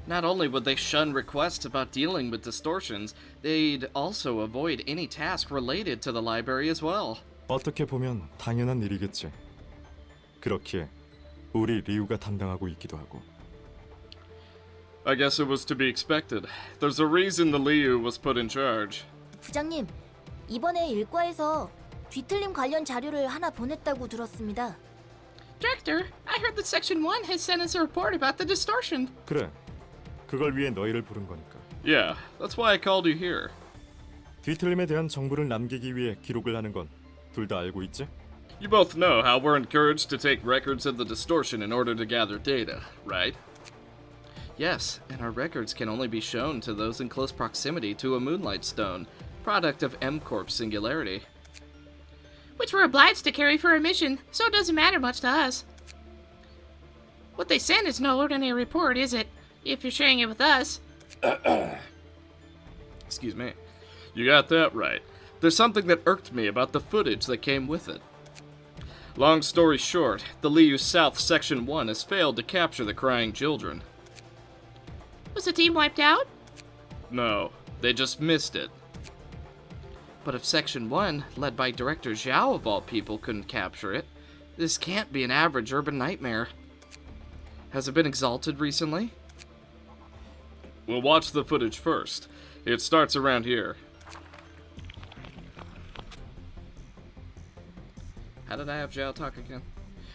Not only would they shun requests about dealing with distortions, they'd also avoid any task related to the library as well. 어떻게 보면 당연한 일이겠지. 그렇기에 우리 리우가 담당하고 있기도 하고. I guess it was to be expected. There's a reason the Liu was put in charge. 부장님, 이번에 일과에서 뒤틀림 관련 자료를 하나 보냈다고 들었습니다. Director, I heard that Section 1 has sent us a report about the distortion. 그래. 그걸 위해 너희를 부른 거니까. Yeah, that's why I called you here. 뒤틀림에 대한 정보를 남기기 위해 기록을 하는 건 둘 다 알고 있지? You both know how we're encouraged to take records of the distortion in order to gather data, right? Yes, and our records can only be shown to those in close proximity to a moonlight stone, product of M-Corp's singularity. Which we're obliged to carry for a mission, so it doesn't matter much to us. What they send is no ordinary report, is it? If you're sharing it with us. Excuse me. You got that right. There's something that irked me about the footage that came with it. Long story short, the Liu South Section 1 has failed to capture the crying children. Was the team wiped out? No, they just missed it. But if Section 1, led by Director Zhao of all people, couldn't capture it, this can't be an average urban nightmare. Has it been exalted recently? We'll watch the footage first. It starts around here. How did I have Zhao talk again?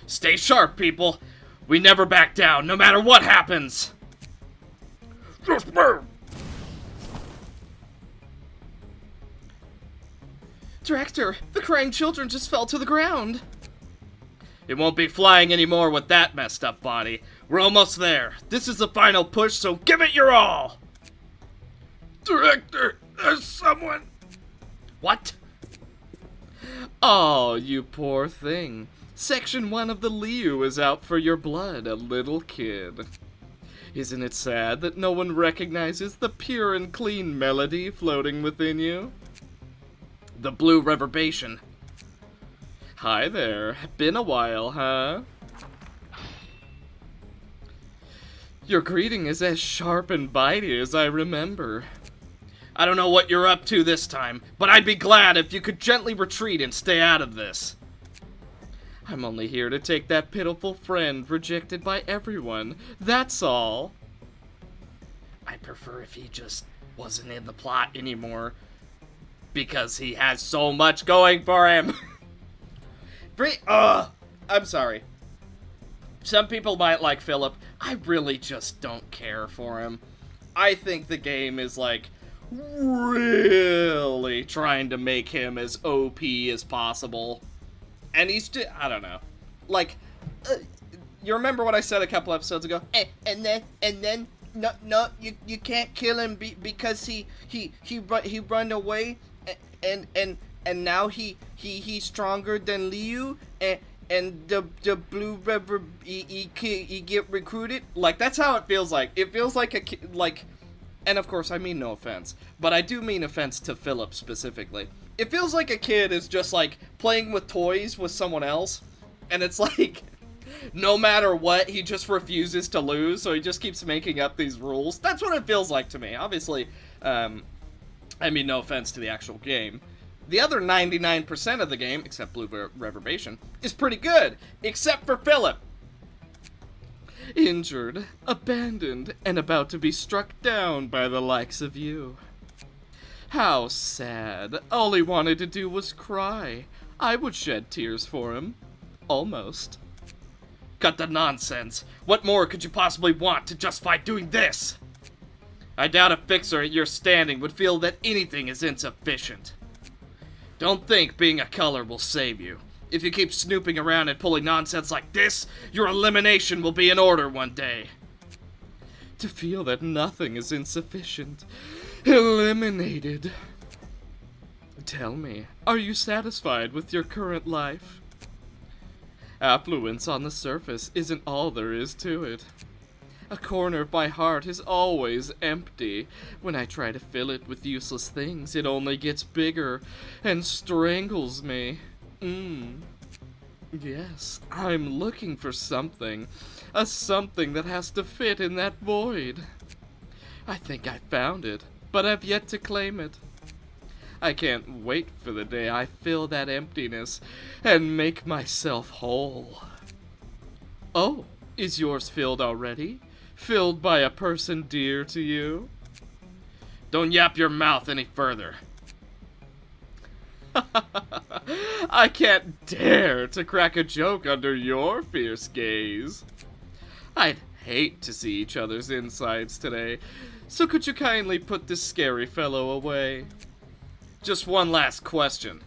Stay sharp, people. We never back down, no matter what happens. Just move! Director, the crying children just fell to the ground. It won't be flying anymore with that messed up body. We're almost there. This is the final push, so give it your all. Director, there's someone. What? Oh, you poor thing. Section 1 of the Liu is out for your blood, a little kid. Isn't it sad that no one recognizes the pure and clean melody floating within you? The blue reverberation. Hi there. Been a while, huh? Your greeting is as sharp and bitey as I remember. I don't know what you're up to this time, but I'd be glad if you could gently retreat and stay out of this. I'm only here to take that pitiful friend rejected by everyone. That's all. I'd prefer if he just wasn't in the plot anymore, because he has so much going for him. I'm sorry. Some people might like Philip. I really just don't care for him. I think the game is, like, really trying to make him as OP as possible. And he's just, I don't know. Like, you remember what I said a couple episodes ago? And then, no, you can't kill him because he run away, and now he's stronger than Liu, and the blue river he get recruited. Like, that's how it feels like. It feels like and of course I mean no offense, but I do mean offense to Philip specifically. It feels like a kid is just like playing with toys with someone else, and it's like no matter what, he just refuses to lose, so he just keeps making up these rules. That's what it feels like to me. Obviously, I mean no offense to the actual game. The other 99% of the game, except Blue Reverberation, is pretty good, except for Philip. Injured, abandoned, and about to be struck down by the likes of you. How sad. All he wanted to do was cry. I would shed tears for him. Almost. Cut the nonsense. What more could you possibly want to justify doing this? I doubt a fixer at your standing would feel that anything is insufficient. Don't think being a color will save you. If you keep snooping around and pulling nonsense like this, your elimination will be in order one day. To feel that nothing is insufficient. Eliminated. Tell me, are you satisfied with your current life? Affluence on the surface isn't all there is to it. A corner of my heart is always empty. When I try to fill it with useless things, it only gets bigger and strangles me. Yes, I'm looking for something. A something that has to fit in that void. I think I found it, but I've yet to claim it. I can't wait for the day I fill that emptiness and make myself whole. Oh, is yours filled already? Filled by a person dear to you? Don't yap your mouth any further. I can't dare to crack a joke under your fierce gaze. I'd hate to see each other's insides today, so could you kindly put this scary fellow away? Just one last question.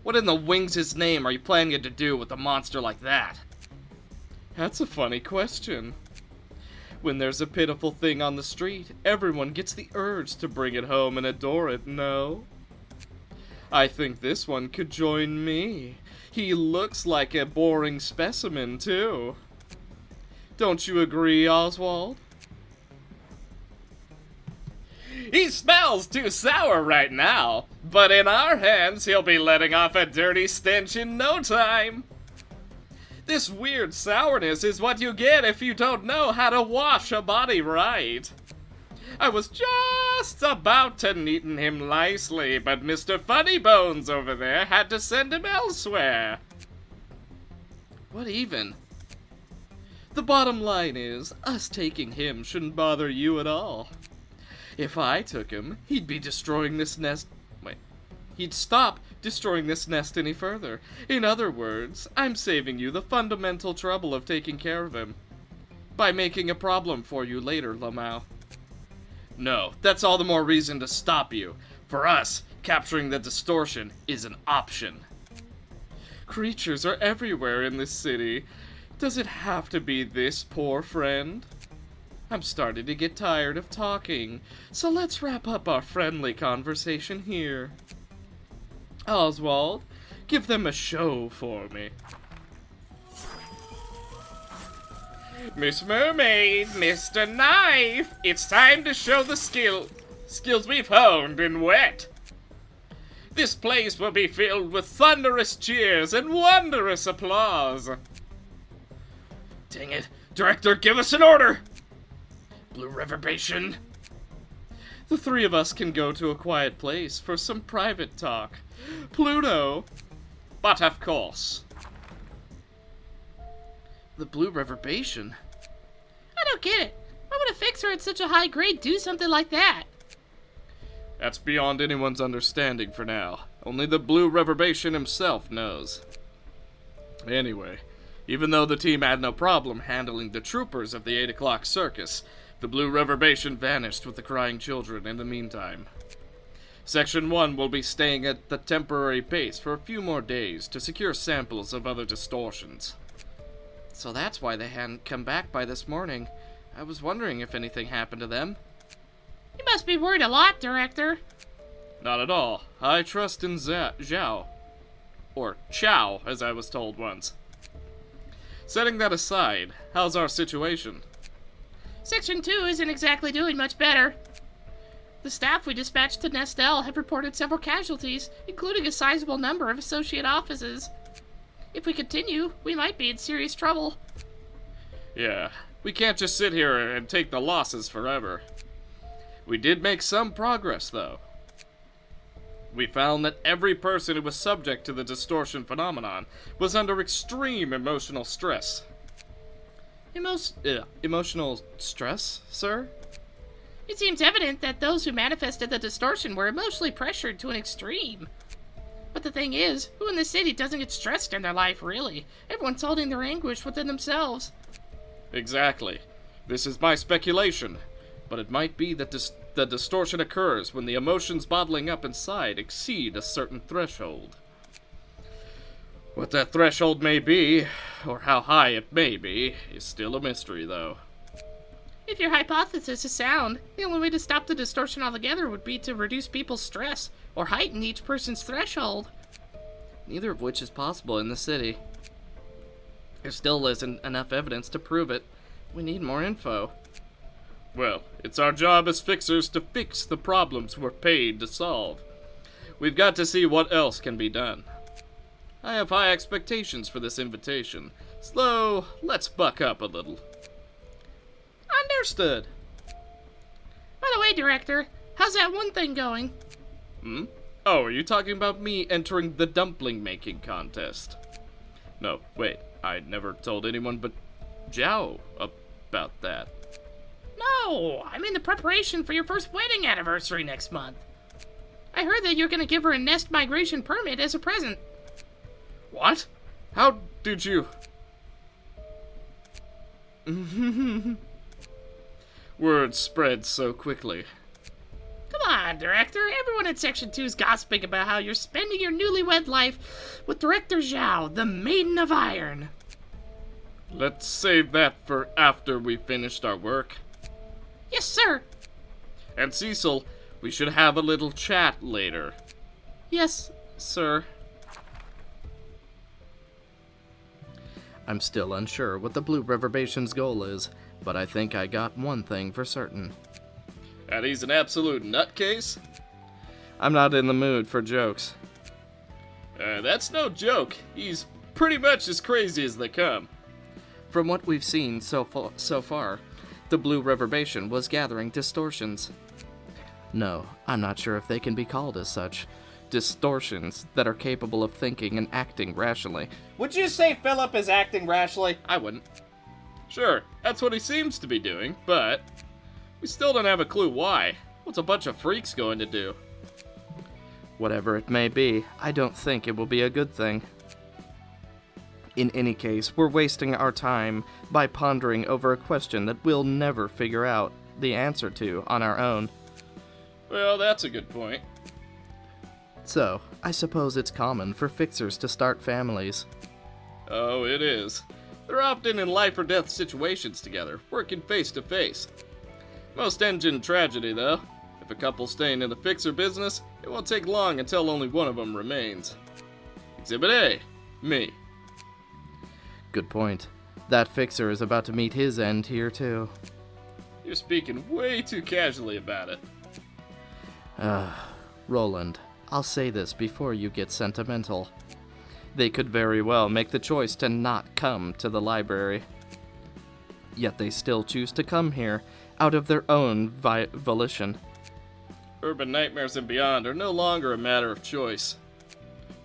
What in the wings' name are you planning to do with a monster like that? That's a funny question. When there's a pitiful thing on the street, everyone gets the urge to bring it home and adore it, no? I think this one could join me. He looks like a boring specimen, too. Don't you agree, Oswald? He smells too sour right now, but in our hands he'll be letting off a dirty stench in no time. This weird sourness is what you get if you don't know how to wash a body right. I was just about to neaten him nicely, but Mr. Funnybones over there had to send him elsewhere. What even? The bottom line is, us taking him shouldn't bother you at all. If I took him, he'd be destroying this nest. Wait. He'd stop destroying this nest any further. In other words, I'm saving you the fundamental trouble of taking care of him. By making a problem for you later, Lamau. No, that's all the more reason to stop you. For us, capturing the distortion is an option. Creatures are everywhere in this city. Does it have to be this poor friend? I'm starting to get tired of talking, so let's wrap up our friendly conversation here. Oswald, give them a show for me. Miss Mermaid, Mr. Knife, it's time to show the skills we've honed in wet. This place will be filled with thunderous cheers and wondrous applause. Dang it, Director, give us an order! Blue Reverbation. The three of us can go to a quiet place for some private talk. Pluto. But of course. The Blue Reverbation? I don't get it. Why would a fixer at such a high grade do something like that? That's beyond anyone's understanding for now. Only the Blue Reverbation himself knows. Anyway, even though the team had no problem handling the troopers of the 8 o'clock circus, the Blue Reverbation vanished with the crying children in the meantime. Section 1 will be staying at the temporary base for a few more days to secure samples of other distortions. So that's why they hadn't come back by this morning. I was wondering if anything happened to them. You must be worried a lot, Director. Not at all. I trust in Zhao. Or Chow, as I was told once. Setting that aside, how's our situation? Section 2 isn't exactly doing much better. The staff we dispatched to Nestel have reported several casualties, including a sizable number of associate offices. If we continue, we might be in serious trouble. Yeah, we can't just sit here and take the losses forever. We did make some progress, though. We found that every person who was subject to the distortion phenomenon was under extreme emotional stress. Emotional stress, sir? It seems evident that those who manifested the distortion were emotionally pressured to an extreme. But the thing is, who in the city doesn't get stressed in their life, really? Everyone's holding their anguish within themselves. Exactly. This is my speculation, but it might be that the distortion occurs when the emotions bottling up inside exceed a certain threshold. What that threshold may be, or how high it may be, is still a mystery, though. If your hypothesis is sound, the only way to stop the distortion altogether would be to reduce people's stress, or heighten each person's threshold. Neither of which is possible in the city. There still isn't enough evidence to prove it. We need more info. Well, it's our job as fixers to fix the problems we're paid to solve. We've got to see what else can be done. I have high expectations for this invitation, so let's buck up a little. Understood. By the way, Director, how's that one thing going? Oh, are you talking about me entering the dumpling making contest? No, wait, I never told anyone but Zhao about that. No, I mean the preparation for your first wedding anniversary next month. I heard that you're going to give her a nest migration permit as a present. What? How did you... Word spread so quickly. Come on, Director. Everyone in Section 2 is gossiping about how you're spending your newlywed life with Director Zhao, the Maiden of Iron. Let's save that for after we finished our work. Yes, sir. And Cecil, we should have a little chat later. Yes, sir. I'm still unsure what the Blue Reverberation's goal is, but I think I got one thing for certain. And he's an absolute nutcase? I'm not in the mood for jokes. That's no joke. He's pretty much as crazy as they come. From what we've seen so far, the Blue Reverberation was gathering distortions. No, I'm not sure if they can be called as such. Distortions that are capable of thinking and acting rationally. Would you say Philip is acting rationally? I wouldn't. Sure, that's what he seems to be doing, but we still don't have a clue why. What's a bunch of freaks going to do? Whatever it may be, I don't think it will be a good thing. In any case, we're wasting our time by pondering over a question that we'll never figure out the answer to on our own. Well, that's a good point. So, I suppose it's common for fixers to start families. Oh, it is. They're often in life or death situations together, working face to face. Most end in tragedy, though. If a couple's staying in the fixer business, it won't take long until only one of them remains. Exhibit A, me. Good point. That fixer is about to meet his end here, too. You're speaking way too casually about it. Roland, I'll say this before you get sentimental. They could very well make the choice to not come to the library. Yet they still choose to come here, out of their own volition. Urban nightmares and beyond are no longer a matter of choice.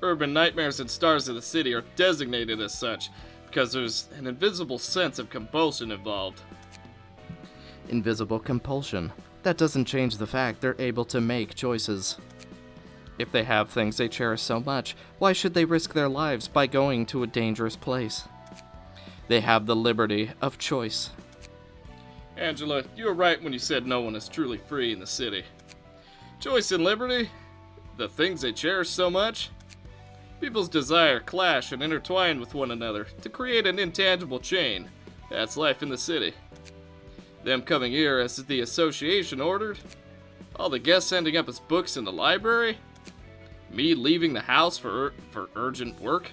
Urban nightmares and stars of the city are designated as such because there's an invisible sense of compulsion involved. Invisible compulsion. That doesn't change the fact they're able to make choices. If they have things they cherish so much, why should they risk their lives by going to a dangerous place? They have the liberty of choice. Angela, you were right when you said no one is truly free in the city. Choice and liberty? The things they cherish so much? People's desire clash and intertwine with one another to create an intangible chain. That's life in the city. Them coming here as the association ordered? All the guests ending up as books in the library? Me leaving the house for urgent work?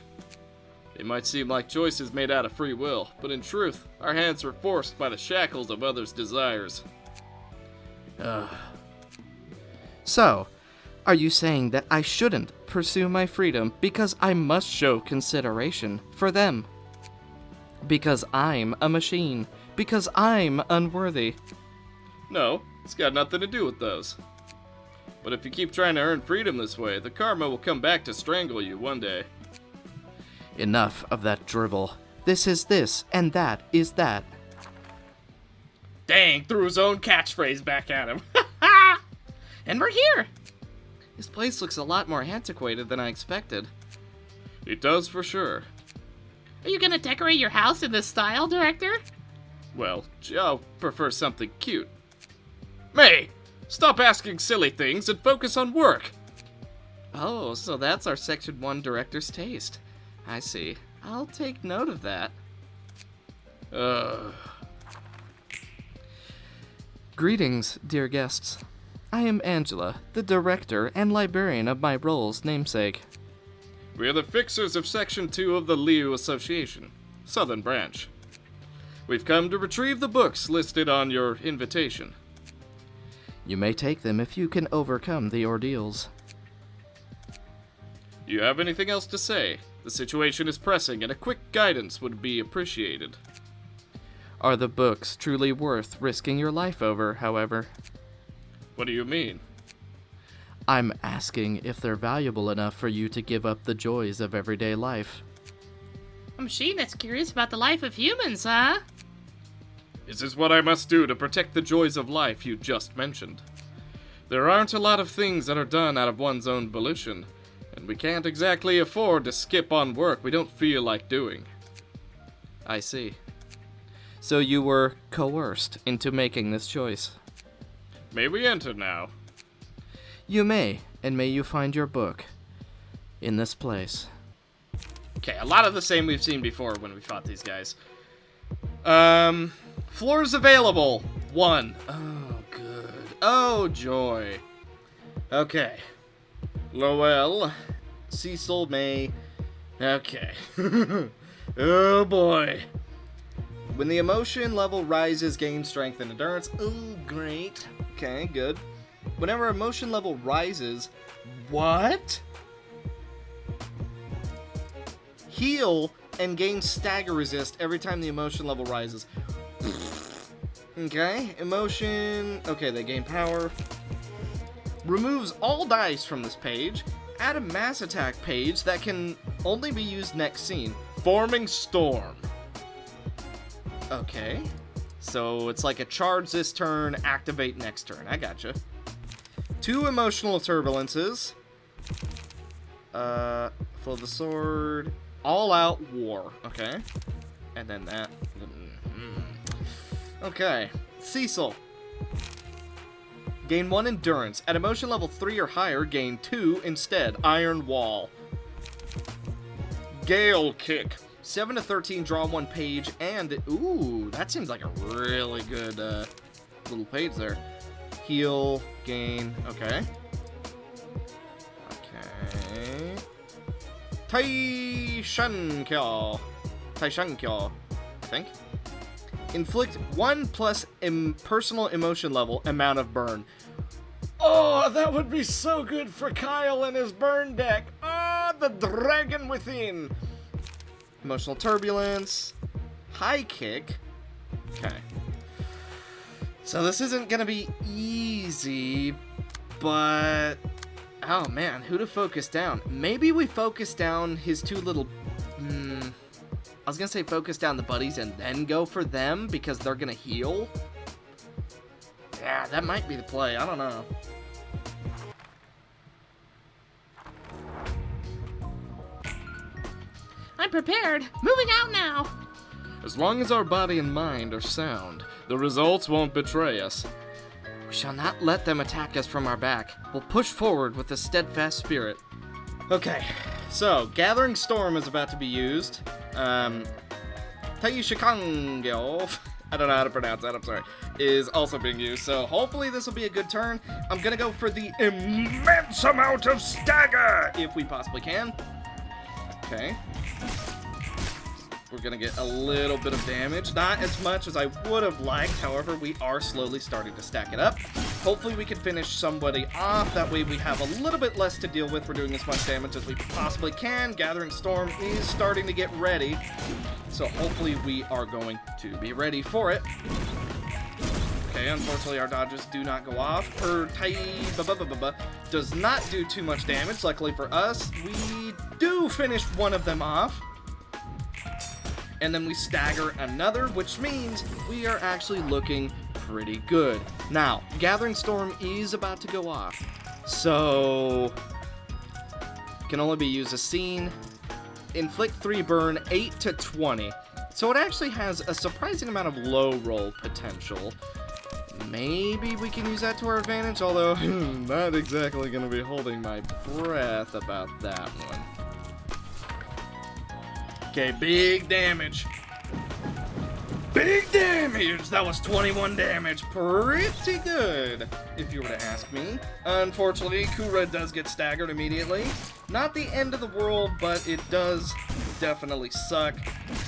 They might seem like choices made out of free will, but in truth, our hands were forced by the shackles of others' desires. So, are you saying that I shouldn't pursue my freedom because I must show consideration for them? Because I'm a machine? Because I'm unworthy? No, it's got nothing to do with those. But if you keep trying to earn freedom this way, the karma will come back to strangle you one day. Enough of that drivel. This is this, and that is that. Dang, threw his own catchphrase back at him. And we're here! This place looks a lot more antiquated than I expected. It does for sure. Are you gonna decorate your house in this style, Director? Well, I'll prefer something cute. May! Stop asking silly things and focus on work! Oh, so that's our Section 1 director's taste. I see. I'll take note of that. Greetings, dear guests. I am Angela, the director and librarian of my role's namesake. We are the fixers of Section 2 of the Liu Association, Southern Branch. We've come to retrieve the books listed on your invitation. You may take them if you can overcome the ordeals. Do you have anything else to say? The situation is pressing and a quick guidance would be appreciated. Are the books truly worth risking your life over, however? What do you mean? I'm asking if they're valuable enough for you to give up the joys of everyday life. A machine that's curious about the life of humans, huh? This is what I must do to protect the joys of life you just mentioned. There aren't a lot of things that are done out of one's own volition, and we can't exactly afford to skip on work we don't feel like doing. I see. So you were coerced into making this choice. May we enter now? You may, and may you find your book in this place. Okay, a lot of the same we've seen before when we fought these guys. Floors available. 1. Oh, good. Oh, joy. Okay. Lowell. Cecil may... Okay. Oh, boy. When the emotion level rises, gain strength and endurance. Oh, great. Okay, good. Whenever emotion level rises... What? Heal and gain stagger resist every time the emotion level rises. Okay, emotion... Okay, they gain power. Removes all dice from this page. Add a mass attack page that can only be used next scene. Forming Storm. Okay. So it's like a charge this turn, activate next turn. I gotcha. 2 emotional turbulences. Flow the sword. All out war. Okay. And then that. Okay. Cecil. Gain 1 endurance. At emotion level 3 or higher, gain 2 instead. Iron Wall. Gale Kick. 7 to 13, draw 1 page, and... Ooh, that seems like a really good little page there. Heal, gain, okay. Okay. Taishankyo, I think. Inflict 1 plus personal emotion level amount of burn. Oh, that would be so good for Kyle and his burn deck. Oh, the Dragon Within. Emotional turbulence. High kick. Okay. So this isn't gonna be easy, but... Oh man, who to focus down? Maybe we focus down his 2 little... I was gonna say focus down the buddies and then go for them because they're gonna heal. Yeah, that might be the play. I don't know. I'm prepared. Moving out now. As long as our body and mind are sound, the results won't betray us. We shall not let them attack us from our back. We'll push forward with a steadfast spirit. Okay, so Gathering Storm is about to be used. Taishikangyo, I don't know how to pronounce that, I'm sorry, is also being used. So hopefully this will be a good turn. I'm gonna go for the immense amount of stagger, if we possibly can. Okay. We're gonna get a little bit of damage. Not as much as I would have liked, however, we are slowly starting to stack it up. Hopefully we can finish somebody off, that way we have a little bit less to deal with. We're doing as much damage as we possibly can. Gathering Storm is starting to get ready, so hopefully we are going to be ready for it. Okay, unfortunately our dodges do not go off. Does not do too much damage, luckily for us. We do finish one of them off. And then we stagger another, which means we are actually looking pretty good. Now, Gathering Storm is about to go off, so can only be used as scene. Inflict 3 burn, 8 to 20. So it actually has a surprising amount of low roll potential. Maybe we can use that to our advantage, although not exactly going to be holding my breath about that one. Okay, big damage. Big damage! That was 21 damage. Pretty good, if you were to ask me. Unfortunately, Kura does get staggered immediately. Not the end of the world, but it does definitely suck.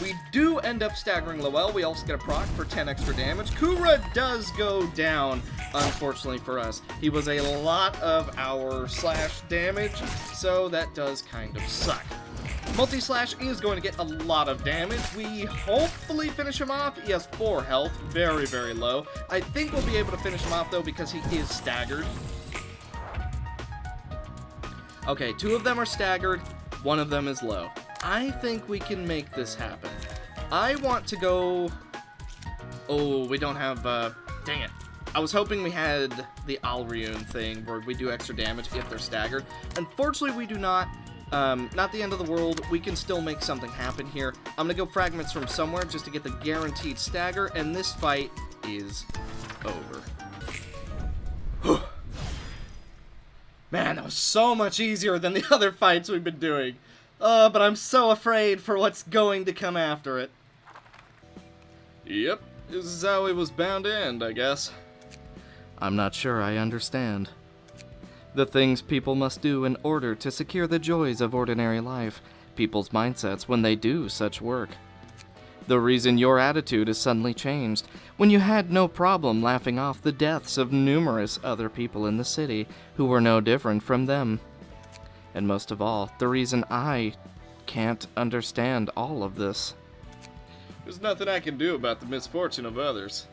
We do end up staggering Lowell. We also get a proc for 10 extra damage. Kura does go down, unfortunately for us. He was a lot of our slash damage, so that does kind of suck. Multi-slash is going to get a lot of damage. We hopefully finish him off. He has 4 health, very, very low. I think we'll be able to finish him off, though, because he is staggered. Okay, 2 of them are staggered, 1 of them is low. I think we can make this happen. I want to go... Oh, we don't have... Dang it. I was hoping we had the Alriune thing, where we do extra damage if they're staggered. Unfortunately, we do not. Not the end of the world. We can still make something happen here. I'm gonna go fragments from somewhere just to get the guaranteed stagger, and this fight is over. Man, that was so much easier than the other fights we've been doing. But I'm so afraid for what's going to come after it. Yep, this is how it was bound to end, I guess. I'm not sure I understand. The things people must do in order to secure the joys of ordinary life, people's mindsets when they do such work. The reason your attitude is suddenly changed, when you had no problem laughing off the deaths of numerous other people in the city who were no different from them. And most of all, the reason I can't understand all of this. There's nothing I can do about the misfortune of others.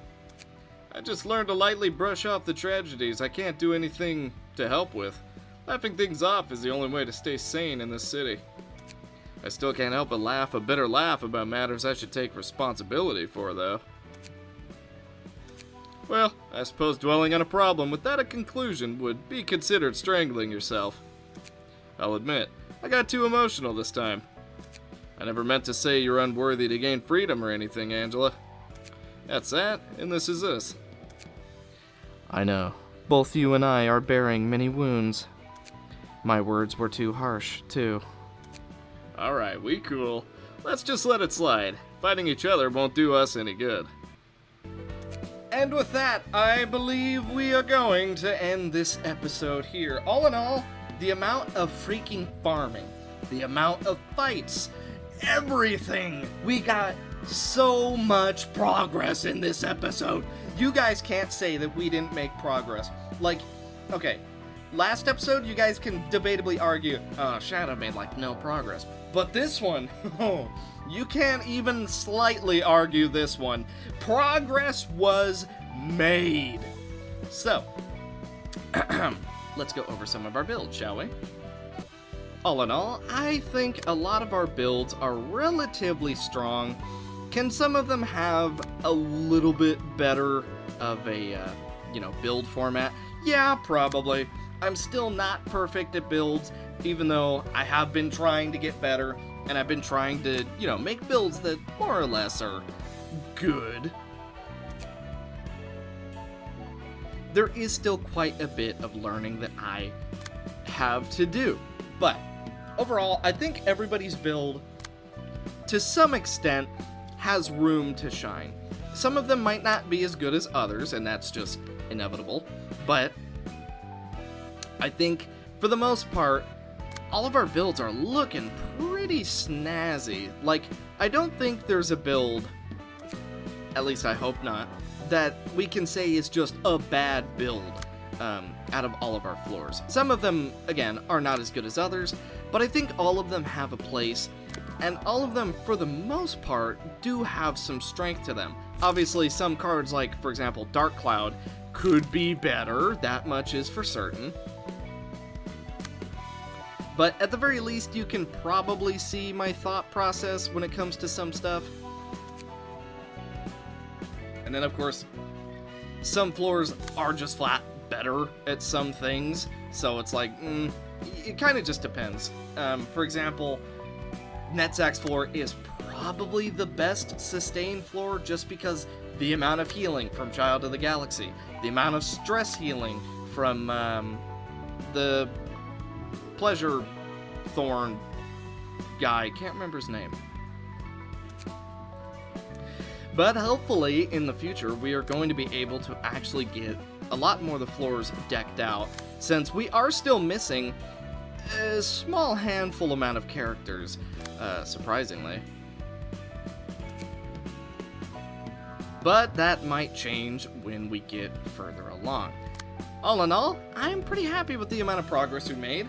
I just learned to lightly brush off the tragedies I can't do anything to help with. Laughing things off is the only way to stay sane in this city. I still can't help but laugh a bitter laugh about matters I should take responsibility for, though. Well, I suppose dwelling on a problem without a conclusion would be considered strangling yourself. I'll admit, I got too emotional this time. I never meant to say you're unworthy to gain freedom or anything, Angela. That's that, and this is this. I know. Both you and I are bearing many wounds. My words were too harsh, too. Alright, we cool. Let's just let it slide. Fighting each other won't do us any good. And with that, I believe we are going to end this episode here. All in all, the amount of freaking farming, the amount of fights, everything. We got so much progress in this episode. You guys can't say that we didn't make progress. Like, okay, last episode you guys can debatably argue, Shadow made like no progress. But this one, you can't even slightly argue this one. Progress was made. So, let's go over some of our builds, shall we? All in all, I think a lot of our builds are relatively strong. Can some of them have a little bit better of a, build format? Yeah, probably. I'm still not perfect at builds, even though I have been trying to get better, and I've been trying to, make builds that more or less are good. There is still quite a bit of learning that I have to do, but overall, I think everybody's build, to some extent, has room to shine. Some of them might not be as good as others, and that's just inevitable, but I think, for the most part, all of our builds are looking pretty snazzy. Like, I don't think there's a build, at least I hope not, that we can say is just a bad build out of all of our floors. Some of them, again, are not as good as others, but I think all of them have a place, and all of them, for the most part, do have some strength to them. Obviously, some cards like, for example, Dark Cloud, could be better, that much is for certain. But at the very least, you can probably see my thought process when it comes to some stuff. And then, of course, some floors are just flat better at some things, so it's like, it kind of just depends. For example, Netzak's floor is probably the best sustained floor just because the amount of healing from Child of the Galaxy, the amount of stress healing from the Pleasure Thorn guy, can't remember his name. But hopefully in the future we are going to be able to actually get a lot more of the floors decked out, since we are still missing a small handful amount of characters, surprisingly. But that might change when we get further along. All in all, I'm pretty happy with the amount of progress we made.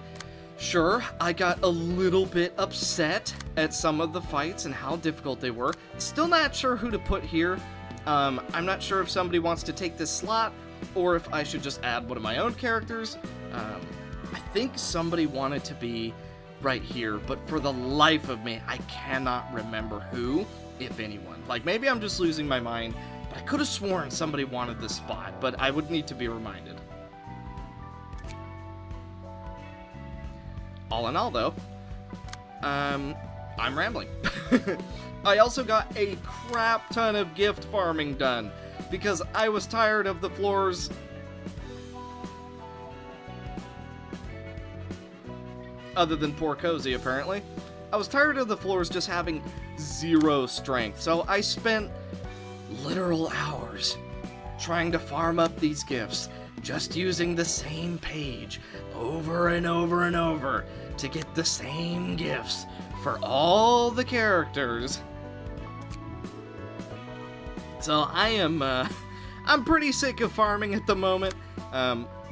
Sure, I got a little bit upset at some of the fights and how difficult they were. Still not sure who to put here. I'm not sure if somebody wants to take this slot or if I should just add one of my own characters. I think somebody wanted to be right here, but for the life of me, I cannot remember who, if anyone. Like, maybe I'm just losing my mind, but I could have sworn somebody wanted this spot, but I would need to be reminded. All in all, though, I'm rambling. I also got a crap ton of gift farming done, because I was tired of the floors other than poor Cozy, apparently. I was tired of the floors just having zero strength, so I spent literal hours trying to farm up these gifts, just using the same page over and over and over to get the same gifts for all the characters. So I'm pretty sick of farming at the moment,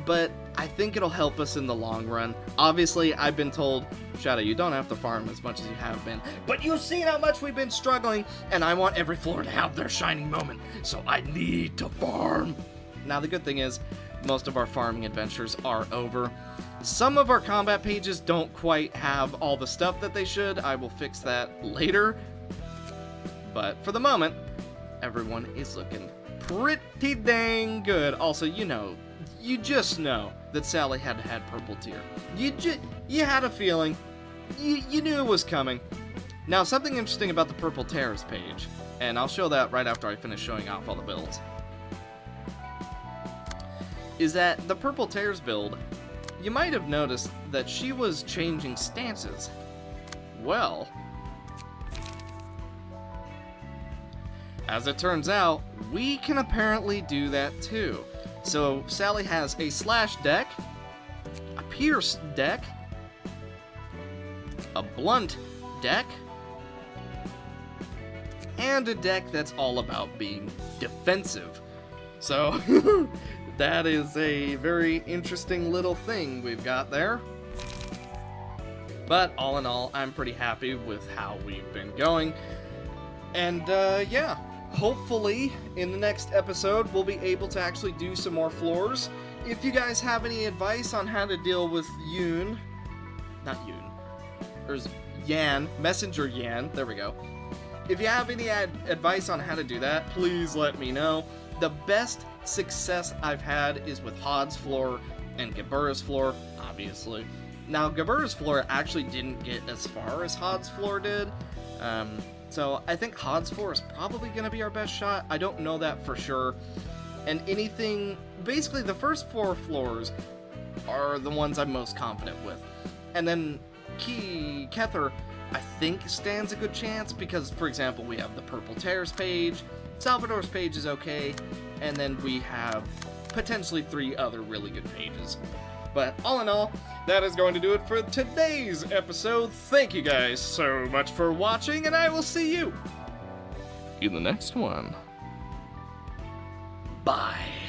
but I think it'll help us in the long run. Obviously, I've been told, Shadow, you don't have to farm as much as you have been, but you've seen how much we've been struggling, and I want every floor to have their shining moment, so I need to farm. Now, the good thing is, most of our farming adventures are over. Some of our combat pages don't quite have all the stuff that they should. I will fix that later. But for the moment, everyone is looking pretty dang good. Also, you just know that Sally had purple tier. You had a feeling. You knew it was coming. Now, something interesting about the Purple Tears page, and I'll show that right after I finish showing off all the builds, is that the Purple Tears build, you might have noticed that she was changing stances. Well, as it turns out, we can apparently do that too. So Sally has a slash deck, a pierce deck, a blunt deck, and a deck that's all about being defensive. So that is a very interesting little thing we've got there. But all in all, I'm pretty happy with how we've been going. And yeah, hopefully in the next episode we'll be able to actually do some more floors. If you guys have any advice on how to deal with Yan, Messenger Yan, there we go. If you have any advice on how to do that, please let me know. The best success I've had is with Hod's floor and Gabura's floor, obviously. Now, Gabura's floor actually didn't get as far as Hod's floor did, so I think Hod's floor is probably going to be our best shot. I don't know that for sure. And basically the first 4 floors are the ones I'm most confident with. And then Kitteh, I think, stands a good chance because, for example, we have the Purple Tears page, Salvador's page is okay, and then we have potentially 3 other really good pages. But all in all, that is going to do it for today's episode. Thank you guys so much for watching, and I will see you in the next one. Bye.